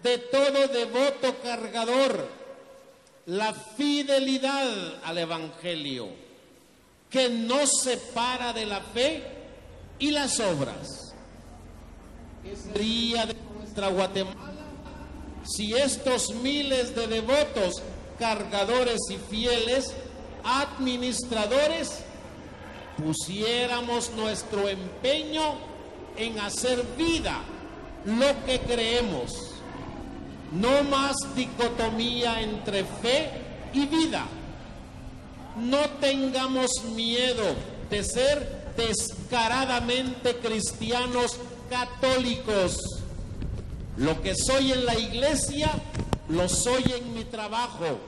de todo devoto cargador, la fidelidad al Evangelio, que nos separa de la fe y las obras. ¿Qué sería de nuestra Guatemala si estos miles de devotos, cargadores y fieles administradores pusiéramos nuestro empeño en hacer vida lo que creemos? No más dicotomía entre fe y vida. No tengamos miedo de ser descaradamente cristianos católicos. Lo que soy en la iglesia, lo soy en mi trabajo,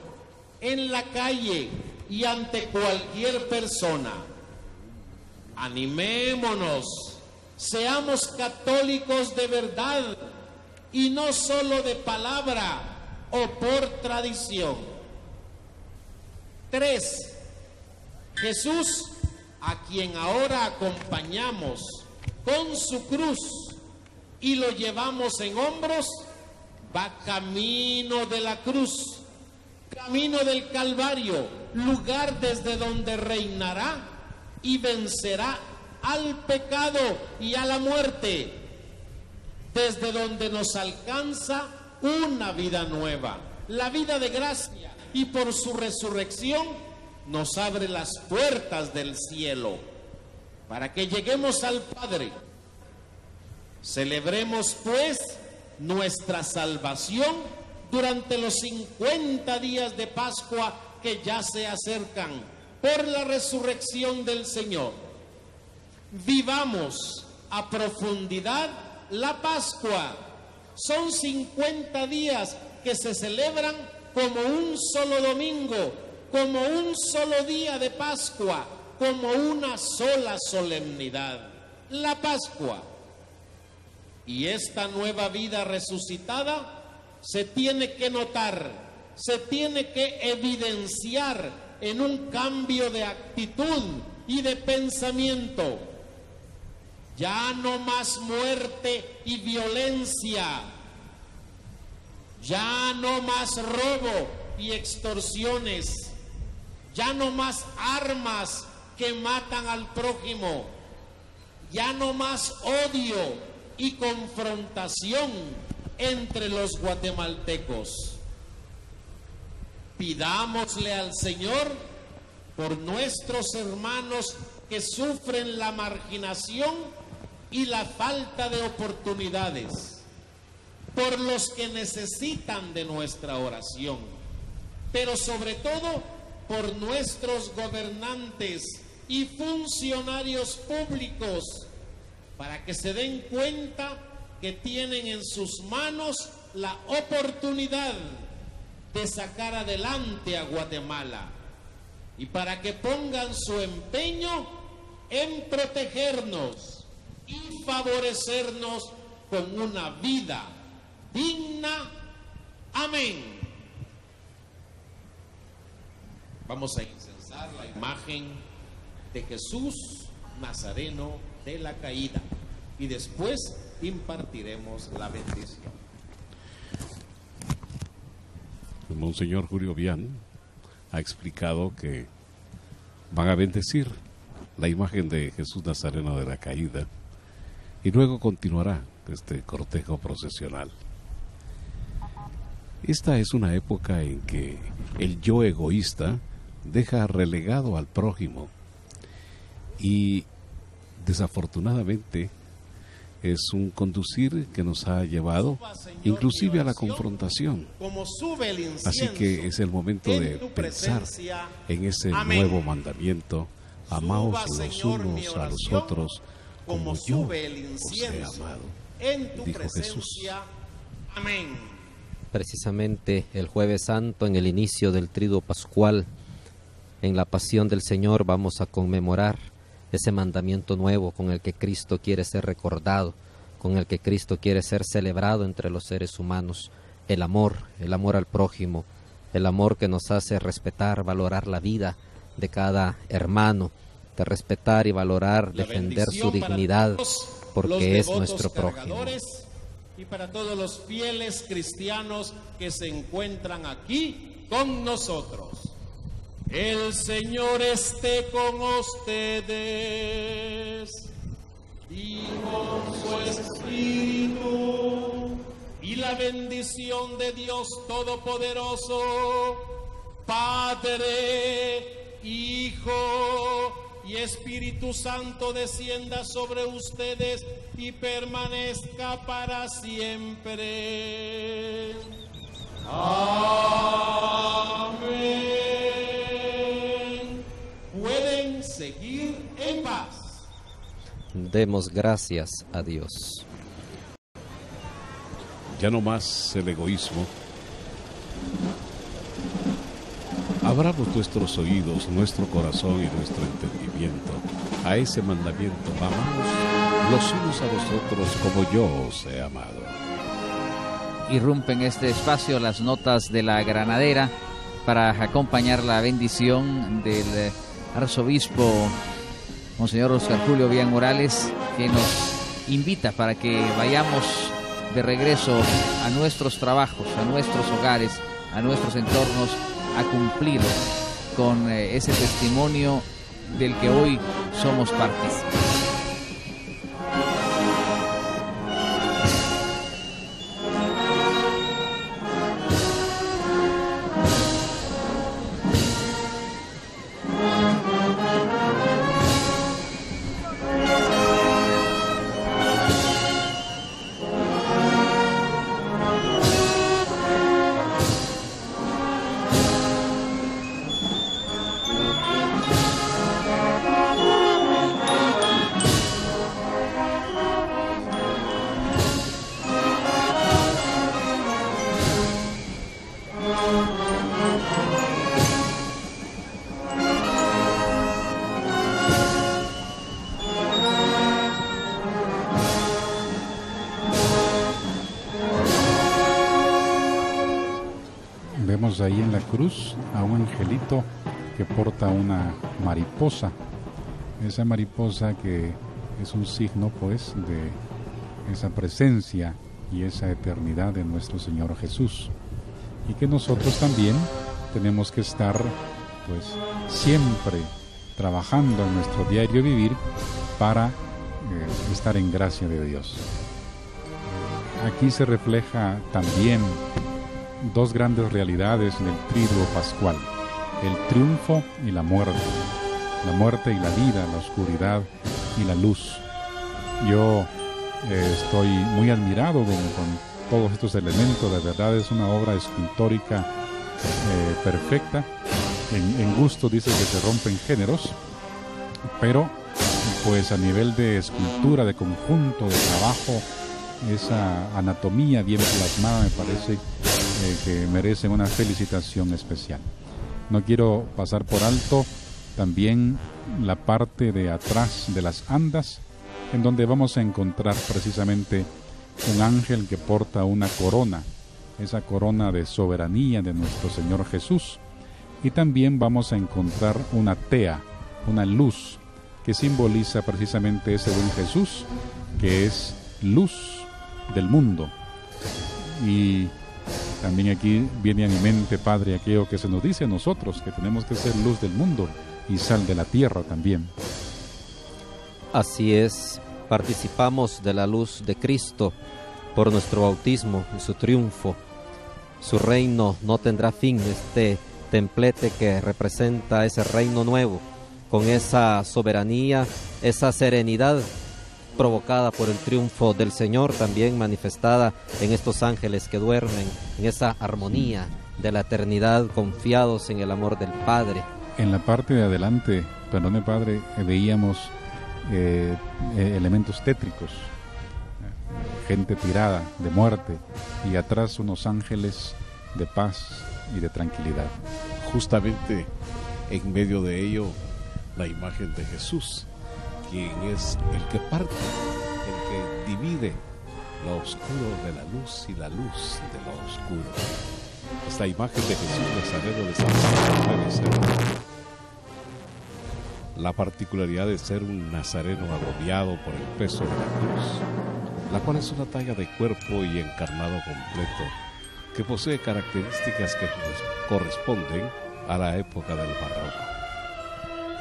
en la calle y ante cualquier persona. Animémonos, seamos católicos de verdad y no solo de palabra o por tradición. 3. Jesús, a quien ahora acompañamos con su cruz y lo llevamos en hombros, va camino de la cruz, camino del Calvario, lugar desde donde reinará y vencerá al pecado y a la muerte, desde donde nos alcanza una vida nueva, la vida de gracia, y por su resurrección nos abre las puertas del cielo para que lleguemos al Padre. Celebremos pues nuestra salvación durante los 50 días de Pascua que ya se acercan por la resurrección del Señor. Vivamos a profundidad la Pascua. Son 50 días que se celebran como un solo domingo, como un solo día de Pascua, como una sola solemnidad, la Pascua. Y esta nueva vida resucitada se tiene que notar, se tiene que evidenciar en un cambio de actitud y de pensamiento. Ya no más muerte y violencia, ya no más robo y extorsiones, ya no más armas que matan al prójimo, ya no más odio y confrontación entre los guatemaltecos. Pidámosle al Señor por nuestros hermanos que sufren la marginación y la falta de oportunidades, por los que necesitan de nuestra oración, pero sobre todo por nuestros gobernantes y funcionarios públicos, para que se den cuenta que tienen en sus manos la oportunidad de sacar adelante a Guatemala, y para que pongan su empeño en protegernos y favorecernos con una vida digna. Amén. Vamos a incensar la imagen de Jesús Nazareno de la Caída y después impartiremos la bendición. Monseñor Julio Vian ha explicado que van a bendecir la imagen de Jesús Nazareno de la Caída y luego continuará este cortejo procesional. Esta es una época en que el yo egoísta deja relegado al prójimo y desafortunadamente es un conducir que nos ha llevado inclusive a la confrontación. Así que es el momento de pensar en ese nuevo mandamiento: amaos los unos a los otros como yo os he amado, dijo Jesús. Amén. Precisamente el Jueves Santo, en el inicio del Triduo Pascual, en la Pasión del Señor, vamos a conmemorar ese mandamiento nuevo con el que Cristo quiere ser recordado, con el que Cristo quiere ser celebrado entre los seres humanos: el amor al prójimo, el amor que nos hace respetar, valorar la vida de cada hermano, de respetar y valorar, defender su dignidad, porque es nuestro prójimo. Y para todos los fieles cristianos que se encuentran aquí con nosotros. El Señor esté con ustedes y con su espíritu, y la bendición de Dios Todopoderoso, Padre, Hijo y Espíritu Santo, descienda sobre ustedes y permanezca para siempre. Amén. Pueden seguir en paz. Demos gracias a Dios. Ya no más el egoísmo. Abramos nuestros oídos, nuestro corazón y nuestro entendimiento a ese mandamiento: amamos los unos a los otros como yo os he amado. Irrumpen este espacio las notas de la granadera para acompañar la bendición del arzobispo Monseñor Oscar Julio Vian Morales, que nos invita para que vayamos de regreso a nuestros trabajos, a nuestros hogares, a nuestros entornos, a cumplir con ese testimonio del que hoy somos partícipes. Vemos ahí en la cruz a un angelito que porta una mariposa. Esa mariposa que es un signo, pues, de esa presencia y esa eternidad de nuestro Señor Jesús. Y que nosotros también tenemos que estar, pues, siempre trabajando en nuestro diario vivir para estar en gracia de Dios. Aquí se refleja también dos grandes realidades del triduo pascual: el triunfo y la muerte y la vida, la oscuridad y la luz. Yo estoy muy admirado con todos estos elementos. De verdad es una obra escultórica perfecta. En gusto dice que se rompen géneros, pero pues a nivel de escultura, de conjunto, de trabajo, esa anatomía bien plasmada me parece que merece una felicitación especial. No quiero pasar por alto también la parte de atrás de las andas, en donde vamos a encontrar precisamente un ángel que porta una corona, esa corona de soberanía de nuestro Señor Jesús. Y también vamos a encontrar una tea, una luz, que simboliza precisamente ese buen Jesús, que es luz del mundo. Y también aquí viene a mi mente, Padre, aquello que se nos dice a nosotros, que tenemos que ser luz del mundo y sal de la tierra también. Así es, participamos de la luz de Cristo por nuestro bautismo y su triunfo. Su reino no tendrá fin, este templete que representa ese reino nuevo, con esa soberanía, esa serenidad provocada por el triunfo del Señor, también manifestada en estos ángeles que duermen, en esa armonía de la eternidad, confiados en el amor del Padre. En la parte de adelante, perdone Padre, veíamos elementos tétricos, gente tirada de muerte, y atrás unos ángeles de paz y de tranquilidad. Justamente en medio de ello, la imagen de Jesús, quien es el que parte, el que divide lo oscuro de la luz y la luz de lo oscuro. Esta imagen de Jesús Nazareno de San debe ser la particularidad de ser un nazareno agobiado por el peso de la cruz, la cual es una talla de cuerpo y encarnado completo, que posee características que corresponden a la época del barroco.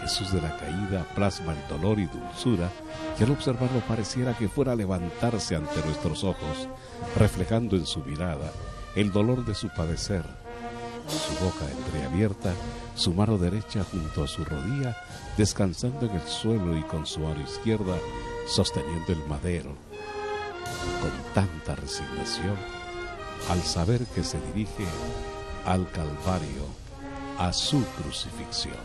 Jesús de la caída plasma el dolor y dulzura, y al observarlo pareciera que fuera a levantarse ante nuestros ojos, reflejando en su mirada el dolor de su padecer. Su boca entreabierta, su mano derecha junto a su rodilla, descansando en el suelo, y con su mano izquierda sosteniendo el madero, con tanta resignación, al saber que se dirige al Calvario, a su crucifixión.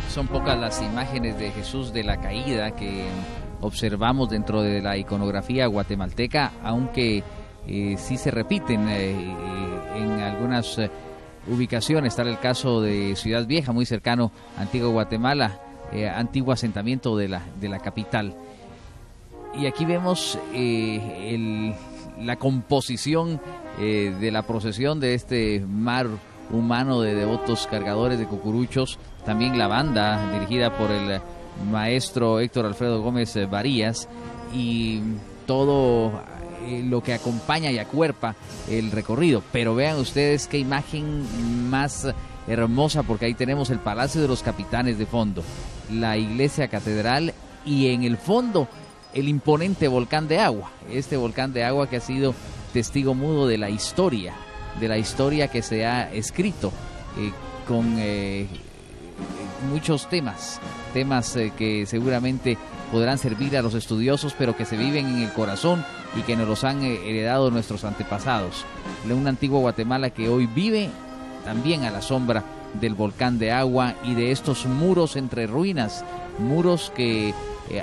Son pocas las imágenes de Jesús de la caída que observamos dentro de la iconografía guatemalteca, aunque sí se repiten en algunas ubicaciones. Tal el caso de Ciudad Vieja, muy cercano a Antigua Guatemala, antiguo asentamiento de la capital. Y aquí vemos la composición de la procesión de este mar humano de devotos cargadores de cucuruchos. También la banda dirigida por el maestro Héctor Alfredo Gómez Varías, y todo lo que acompaña y acuerpa el recorrido. Pero vean ustedes qué imagen más hermosa, porque ahí tenemos el Palacio de los Capitanes de fondo, la iglesia catedral, y en el fondo el imponente volcán de agua, este volcán de agua que ha sido testigo mudo de la historia que se ha escrito con muchos temas que seguramente podrán servir a los estudiosos, pero que se viven en el corazón y que nos los han heredado nuestros antepasados. Una antigua Guatemala que hoy vive también a la sombra del volcán de agua y de estos muros entre ruinas, muros que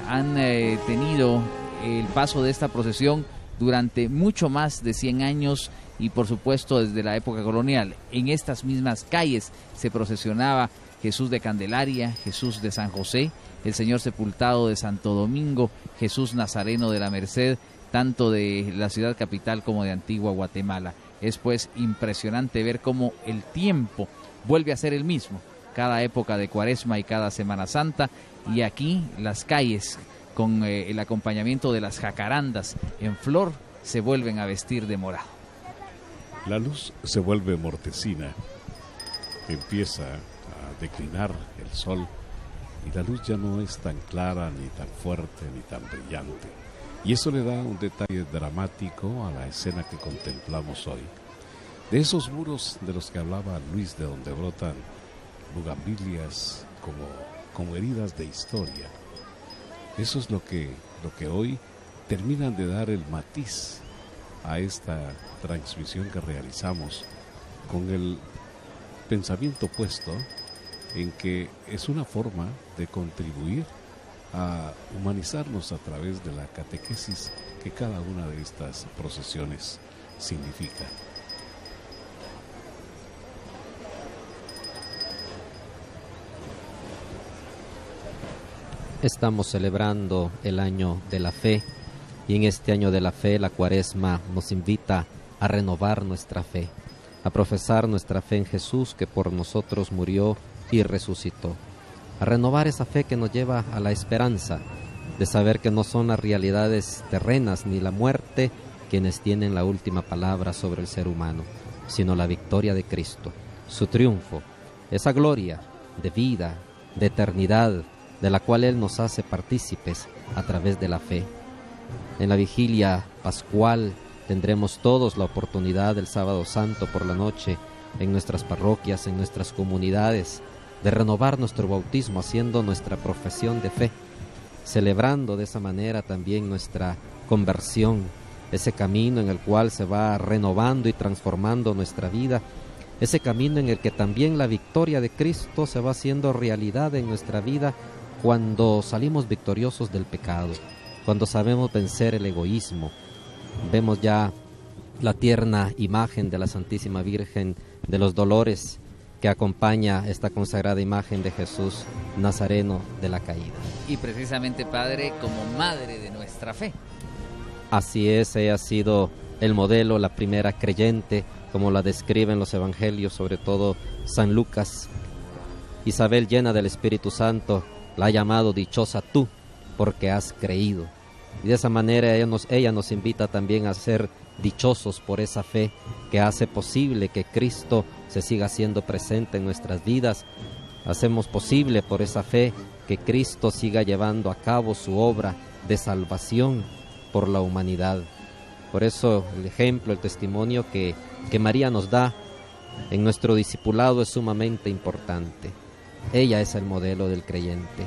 han tenido el paso de esta procesión durante mucho más de 100 años, y por supuesto desde la época colonial. En estas mismas calles se procesionaba Jesús de Candelaria, Jesús de San José, el Señor sepultado de Santo Domingo, Jesús Nazareno de la Merced, tanto de la ciudad capital como de Antigua Guatemala. Es pues impresionante ver cómo el tiempo vuelve a ser el mismo, cada época de Cuaresma y cada Semana Santa, y aquí las calles con el acompañamiento de las jacarandas en flor se vuelven a vestir de morado. La luz se vuelve mortecina empieza a declinar el sol y la luz ya no es tan clara, ni tan fuerte, ni tan brillante. Y eso le da un detalle dramático a la escena que contemplamos hoy. De esos muros de los que hablaba Luis, de donde brotan bugambilias como heridas de historia. Eso es lo que hoy terminan de dar el matiz a esta transmisión que realizamos, con el pensamiento puesto en que es una forma de contribuir a humanizarnos a través de la catequesis que cada una de estas procesiones significa. Estamos celebrando el año de la fe, y en este año de la fe la Cuaresma nos invita a renovar nuestra fe, a profesar nuestra fe en Jesús, que por nosotros murió y resucitó, a renovar esa fe que nos lleva a la esperanza de saber que no son las realidades terrenas ni la muerte quienes tienen la última palabra sobre el ser humano, sino la victoria de Cristo, su triunfo, esa gloria de vida, de eternidad, de la cual Él nos hace partícipes a través de la fe. En la vigilia pascual tendremos todos la oportunidad del Sábado Santo por la noche, en nuestras parroquias, en nuestras comunidades, de renovar nuestro bautismo haciendo nuestra profesión de fe, celebrando de esa manera también nuestra conversión, ese camino en el cual se va renovando y transformando nuestra vida, ese camino en el que también la victoria de Cristo se va haciendo realidad en nuestra vida cuando salimos victoriosos del pecado, cuando sabemos vencer el egoísmo. Vemos ya la tierna imagen de la Santísima Virgen de los Dolores que acompaña esta consagrada imagen de Jesús Nazareno de la Caída. Y precisamente, Padre, como madre de nuestra fe. Así es, ella ha sido el modelo, la primera creyente, como la describen los evangelios, sobre todo San Lucas. Isabel, llena del Espíritu Santo, la ha llamado dichosa tú, porque has creído. Y de esa manera ella nos invita también a ser dichosos por esa fe que hace posible que Cristo se siga siendo presente en nuestras vidas. Hacemos posible por esa fe que Cristo siga llevando a cabo su obra de salvación por la humanidad. Por eso el ejemplo, el testimonio que María nos da en nuestro discipulado es sumamente importante. Ella es el modelo del creyente,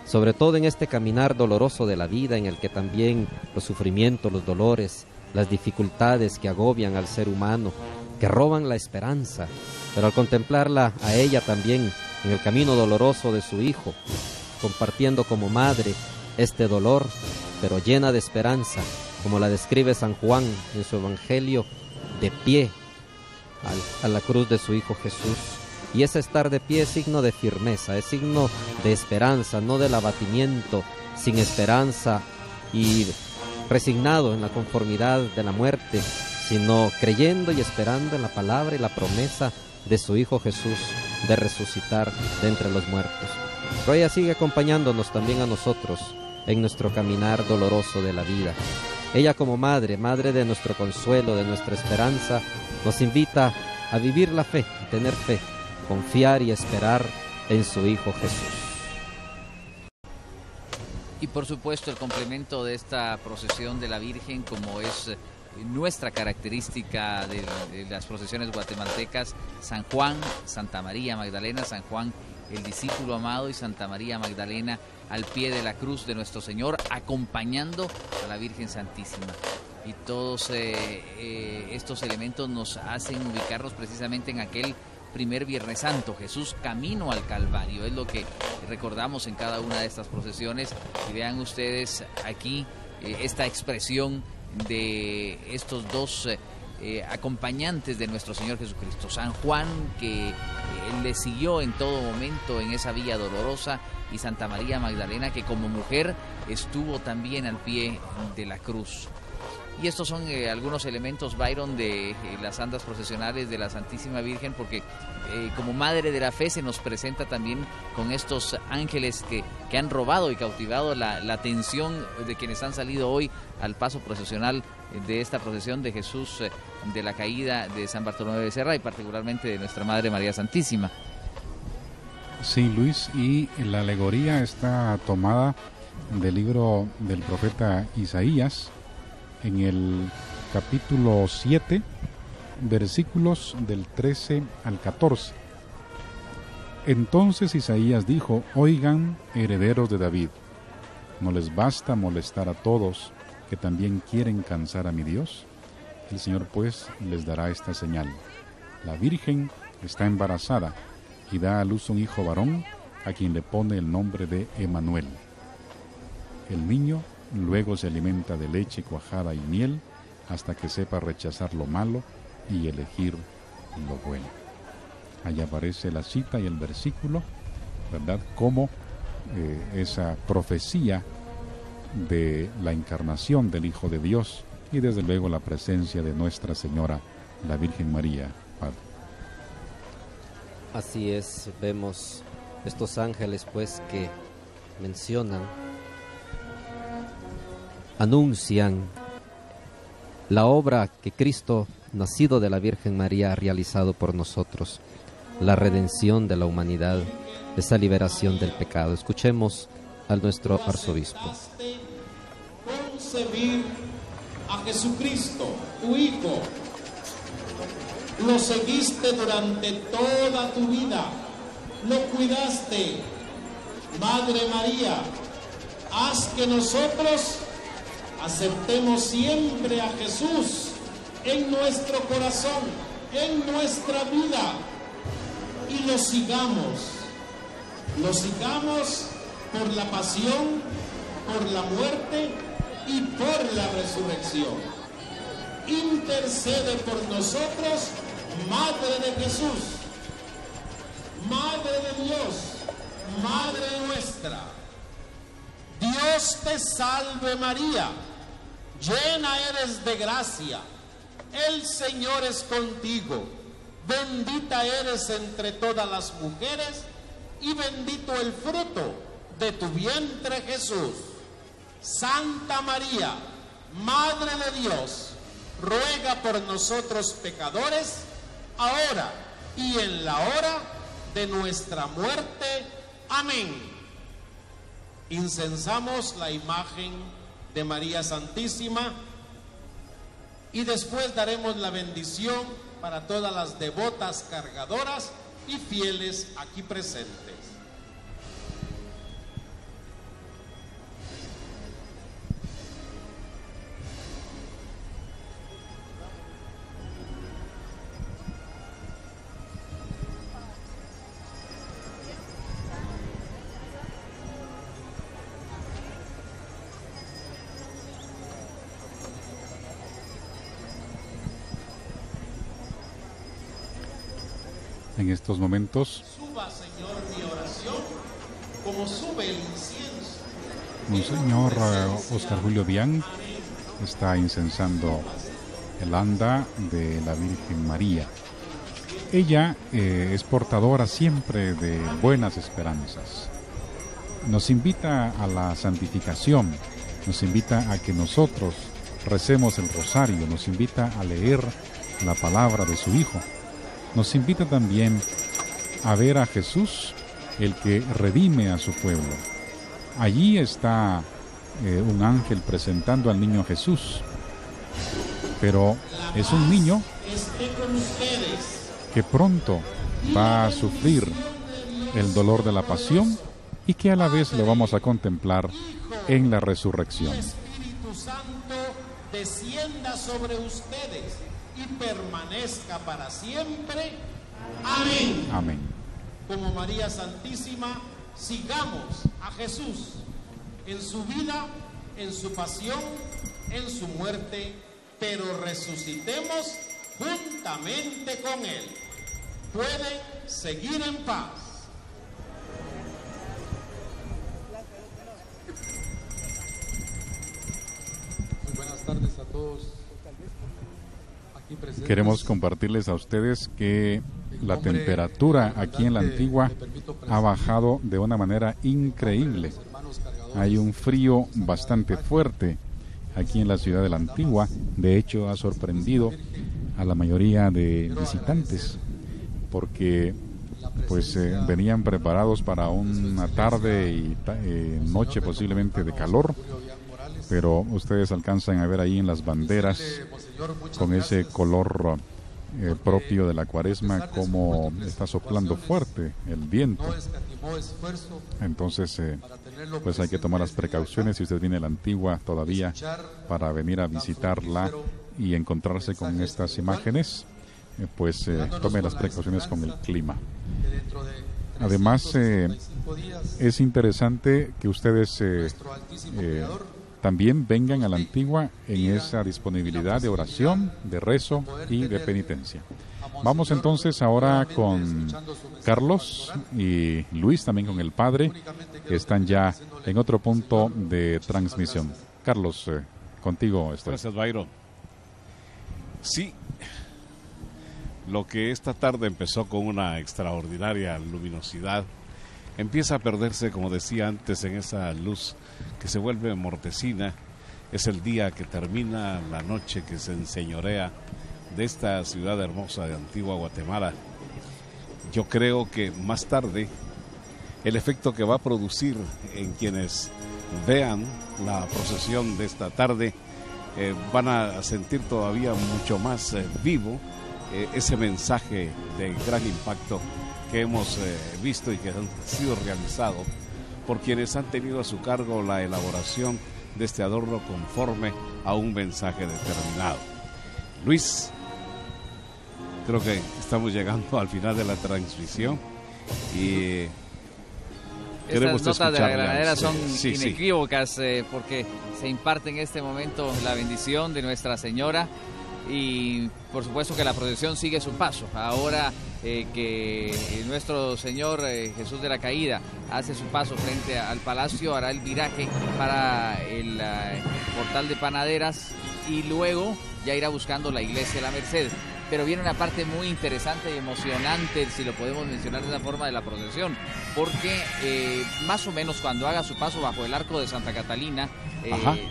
sobre todo en este caminar doloroso de la vida, en el que también los sufrimientos, los dolores, las dificultades que agobian al ser humano, que roban la esperanza, pero al contemplarla a ella también en el camino doloroso de su Hijo, compartiendo como madre este dolor, pero llena de esperanza, como la describe San Juan en su Evangelio, de pie a la cruz de su Hijo Jesús. Y ese estar de pie es signo de firmeza, es signo de esperanza, no del abatimiento, sin esperanza y resignado en la conformidad de la muerte, sino creyendo y esperando en la palabra y la promesa de su Hijo Jesús de resucitar de entre los muertos. Pero ella sigue acompañándonos también a nosotros en nuestro caminar doloroso de la vida. Ella, como madre de nuestro consuelo, de nuestra esperanza, nos invita a vivir la fe, a tener fe, confiar y esperar en su Hijo Jesús. Y por supuesto el complemento de esta procesión de la Virgen, como es nuestra característica de las procesiones guatemaltecas, San Juan, Santa María Magdalena, San Juan el discípulo amado y Santa María Magdalena al pie de la cruz de nuestro Señor, acompañando a la Virgen Santísima. Y todos estos elementos nos hacen ubicarnos precisamente en aquel primer Viernes Santo, Jesús camino al Calvario, es lo que recordamos en cada una de estas procesiones. Y vean ustedes aquí esta expresión de estos dos acompañantes de nuestro Señor Jesucristo. San Juan, que le siguió en todo momento en esa vía dolorosa, y Santa María Magdalena, que como mujer estuvo también al pie de la cruz. Y estos son algunos elementos, Byron, de las andas procesionales de la Santísima Virgen, porque como Madre de la Fe se nos presenta también con estos ángeles que han robado y cautivado la atención de quienes han salido hoy al paso procesional de esta procesión de Jesús de la Caída de San Bartolomé de Becerra y particularmente de nuestra Madre María Santísima. Sí, Luis, y la alegoría está tomada del libro del profeta Isaías, en el capítulo 7, versículos del 13 al 14. Entonces Isaías dijo: oigan, herederos de David, ¿no les basta molestar a todos que también quieren cansar a mi Dios? El Señor pues les dará esta señal: la Virgen está embarazada y da a luz un hijo varón, a quien le pone el nombre de Emmanuel. El niño luego se alimenta de leche cuajada y miel hasta que sepa rechazar lo malo y elegir lo bueno. Allí aparece la cita y el versículo, ¿verdad? Como esa profecía de la encarnación del Hijo de Dios y desde luego la presencia de Nuestra Señora, la Virgen María, Padre. Así es, vemos estos ángeles pues que mencionan, anuncian la obra que Cristo, nacido de la Virgen María, ha realizado por nosotros, la redención de la humanidad, esa liberación del pecado. Escuchemos a nuestro arzobispo. Concebir a Jesucristo, tu Hijo, lo seguiste durante toda tu vida, lo cuidaste. Madre María, haz que nosotros aceptemos siempre a Jesús en nuestro corazón, en nuestra vida, y lo sigamos por la pasión, por la muerte y por la resurrección. Intercede por nosotros, Madre de Jesús, Madre de Dios, Madre nuestra. Dios te salve María, llena eres de gracia, el Señor es contigo, bendita eres entre todas las mujeres y bendito el fruto de tu vientre Jesús. Santa María, Madre de Dios, ruega por nosotros pecadores, ahora y en la hora de nuestra muerte. Amén. Incensamos la imagen de María Santísima y después daremos la bendición para todas las devotas cargadoras y fieles aquí presentes. En estos momentos, Suba, Señor, mi oración, como sube el incienso. Monseñor Oscar Julio Bian está incensando el anda de la Virgen María. Ella es portadora siempre de buenas esperanzas. Nos invita a la santificación, nos invita a que nosotros recemos el rosario, nos invita a leer la palabra de su Hijo. Nos invita también a ver a Jesús, el que redime a su pueblo. Allí está un ángel presentando al niño Jesús, pero es un niño que pronto va a sufrir el dolor de la pasión y que a la vez lo vamos a contemplar en la resurrección. El Espíritu Santo descienda sobre ustedes y permanezca para siempre. Amén. Amén. Como María Santísima, sigamos a Jesús en su vida, en su pasión, en su muerte, pero resucitemos juntamente con Él. Pueden seguir en paz. Muy buenas tardes a todos. Queremos compartirles a ustedes que la temperatura aquí en la Antigua ha bajado de una manera increíble. Hay un frío bastante fuerte aquí en la ciudad de la Antigua. De hecho, ha sorprendido a la mayoría de visitantes porque pues venían preparados para una tarde y noche posiblemente de calor, pero ustedes alcanzan a ver ahí en las banderas con ese color propio de la Cuaresma como está soplando fuerte el viento. Entonces pues hay que tomar las precauciones si usted viene a la Antigua todavía para venir a visitarla y encontrarse con estas imágenes, pues tome las precauciones con el clima. Además es interesante que ustedes también vengan a la Antigua en esa disponibilidad de oración, de rezo y de penitencia. Vamos entonces ahora con Carlos y Luis, también con el Padre, que están ya en otro punto de transmisión. Carlos, contigo estoy. Gracias, Byron. Sí, lo que esta tarde empezó con una extraordinaria luminosidad, empieza a perderse, como decía antes, en esa luz que se vuelve mortecina. Es el día que termina, la noche que se enseñorea de esta ciudad hermosa de Antigua Guatemala. Yo creo que más tarde el efecto que va a producir en quienes vean la procesión de esta tarde, van a sentir todavía mucho más vivo ese mensaje de gran impacto que hemos visto y que han sido realizado por quienes han tenido a su cargo la elaboración de este adorno conforme a un mensaje determinado. Luis, creo que estamos llegando al final de la transmisión y estas notas de la granadera son sí, inequívocas, porque se imparte en este momento la bendición de Nuestra Señora y por supuesto que la procesión sigue su paso. Ahora que nuestro Señor Jesús de la Caída hace su paso frente al palacio, hará el viraje para el portal de Panaderas y luego ya irá buscando la iglesia de la Merced. Pero viene una parte muy interesante y emocionante, si lo podemos mencionar de esa forma, de la procesión, porque más o menos cuando haga su paso bajo el arco de Santa Catalina,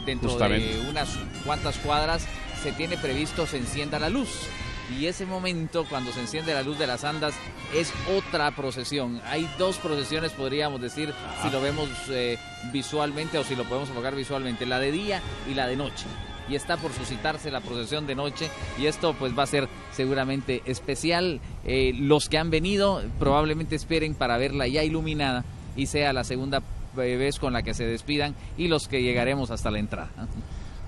dentro justamente de unas cuantas cuadras, se tiene previsto se encienda la luz. Y ese momento, cuando se enciende la luz de las andas, es otra procesión. Hay dos procesiones, podríamos decir, si lo vemos visualmente o si lo podemos enfocar visualmente, la de día y la de noche. Y está por suscitarse la procesión de noche y esto pues va a ser seguramente especial. Los que han venido probablemente esperen para verla ya iluminada y sea la segunda vez con la que se despidan, y los que llegaremos hasta la entrada.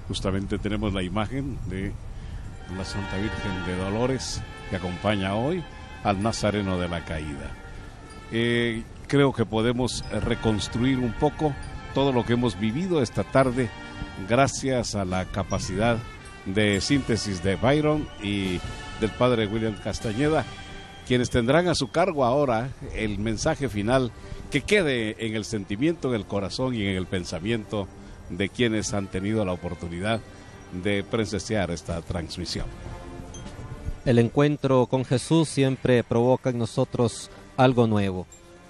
Justamente tenemos la imagen de la Santa Virgen de Dolores que acompaña hoy al Nazareno de la Caída. Creo que podemos reconstruir un poco todo lo que hemos vivido esta tarde gracias a la capacidad de síntesis de Byron y del padre William Castañeda, quienes tendrán a su cargo ahora el mensaje final que quede en el sentimiento, en el corazón y en el pensamiento de quienes han tenido la oportunidad de presenciar esta transmisión. El encuentro con Jesús siempre provoca en nosotros algo nuevo,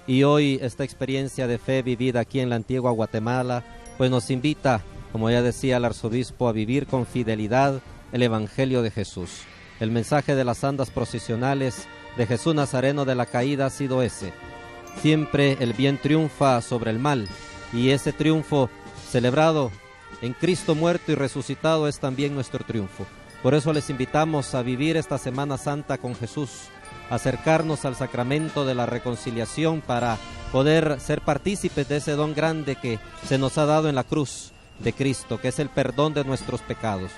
y hoy esta experiencia de fe vivida aquí en la Antigua Guatemala pues nos invita, como ya decía el arzobispo, a vivir con fidelidad el Evangelio de Jesús. El mensaje de las andas procesionales de Jesús Nazareno de la Caída ha sido ese. Siempre el bien triunfa sobre el mal, y ese triunfo celebrado en Cristo muerto y resucitado es también nuestro triunfo. Por eso les invitamos a vivir esta Semana Santa con Jesús, acercarnos al sacramento de la reconciliación para poder ser partícipes de ese don grande que se nos ha dado en la cruz de Cristo, que es el perdón de nuestros pecados.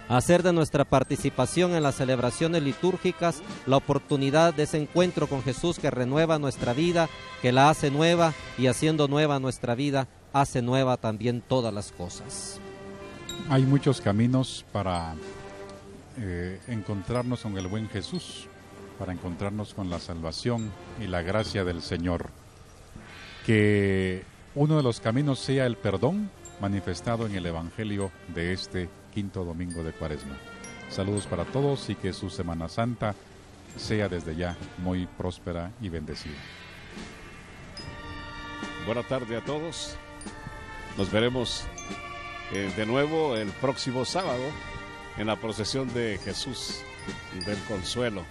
Hacer de nuestra participación en las celebraciones litúrgicas la oportunidad de ese encuentro con Jesús que renueva nuestra vida, que la hace nueva, y haciendo nueva nuestra vida, hace nueva también todas las cosas. Hay muchos caminos para encontrarnos con el buen Jesús, para encontrarnos con la salvación y la gracia del Señor. Que uno de los caminos sea el perdón manifestado en el Evangelio de este quinto domingo de Cuaresma. Saludos para todos y que su Semana Santa sea desde ya muy próspera y bendecida. Buena tarde a todos. Nos veremos de nuevo el próximo sábado en la procesión de Jesús del Consuelo.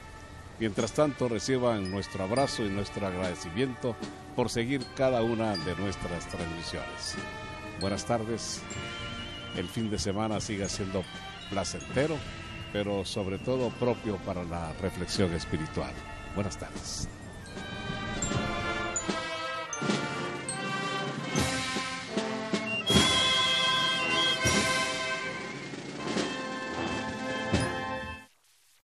Mientras tanto, reciban nuestro abrazo y nuestro agradecimiento por seguir cada una de nuestras transmisiones. Buenas tardes. El fin de semana siga siendo placentero, pero sobre todo propio para la reflexión espiritual. Buenas tardes.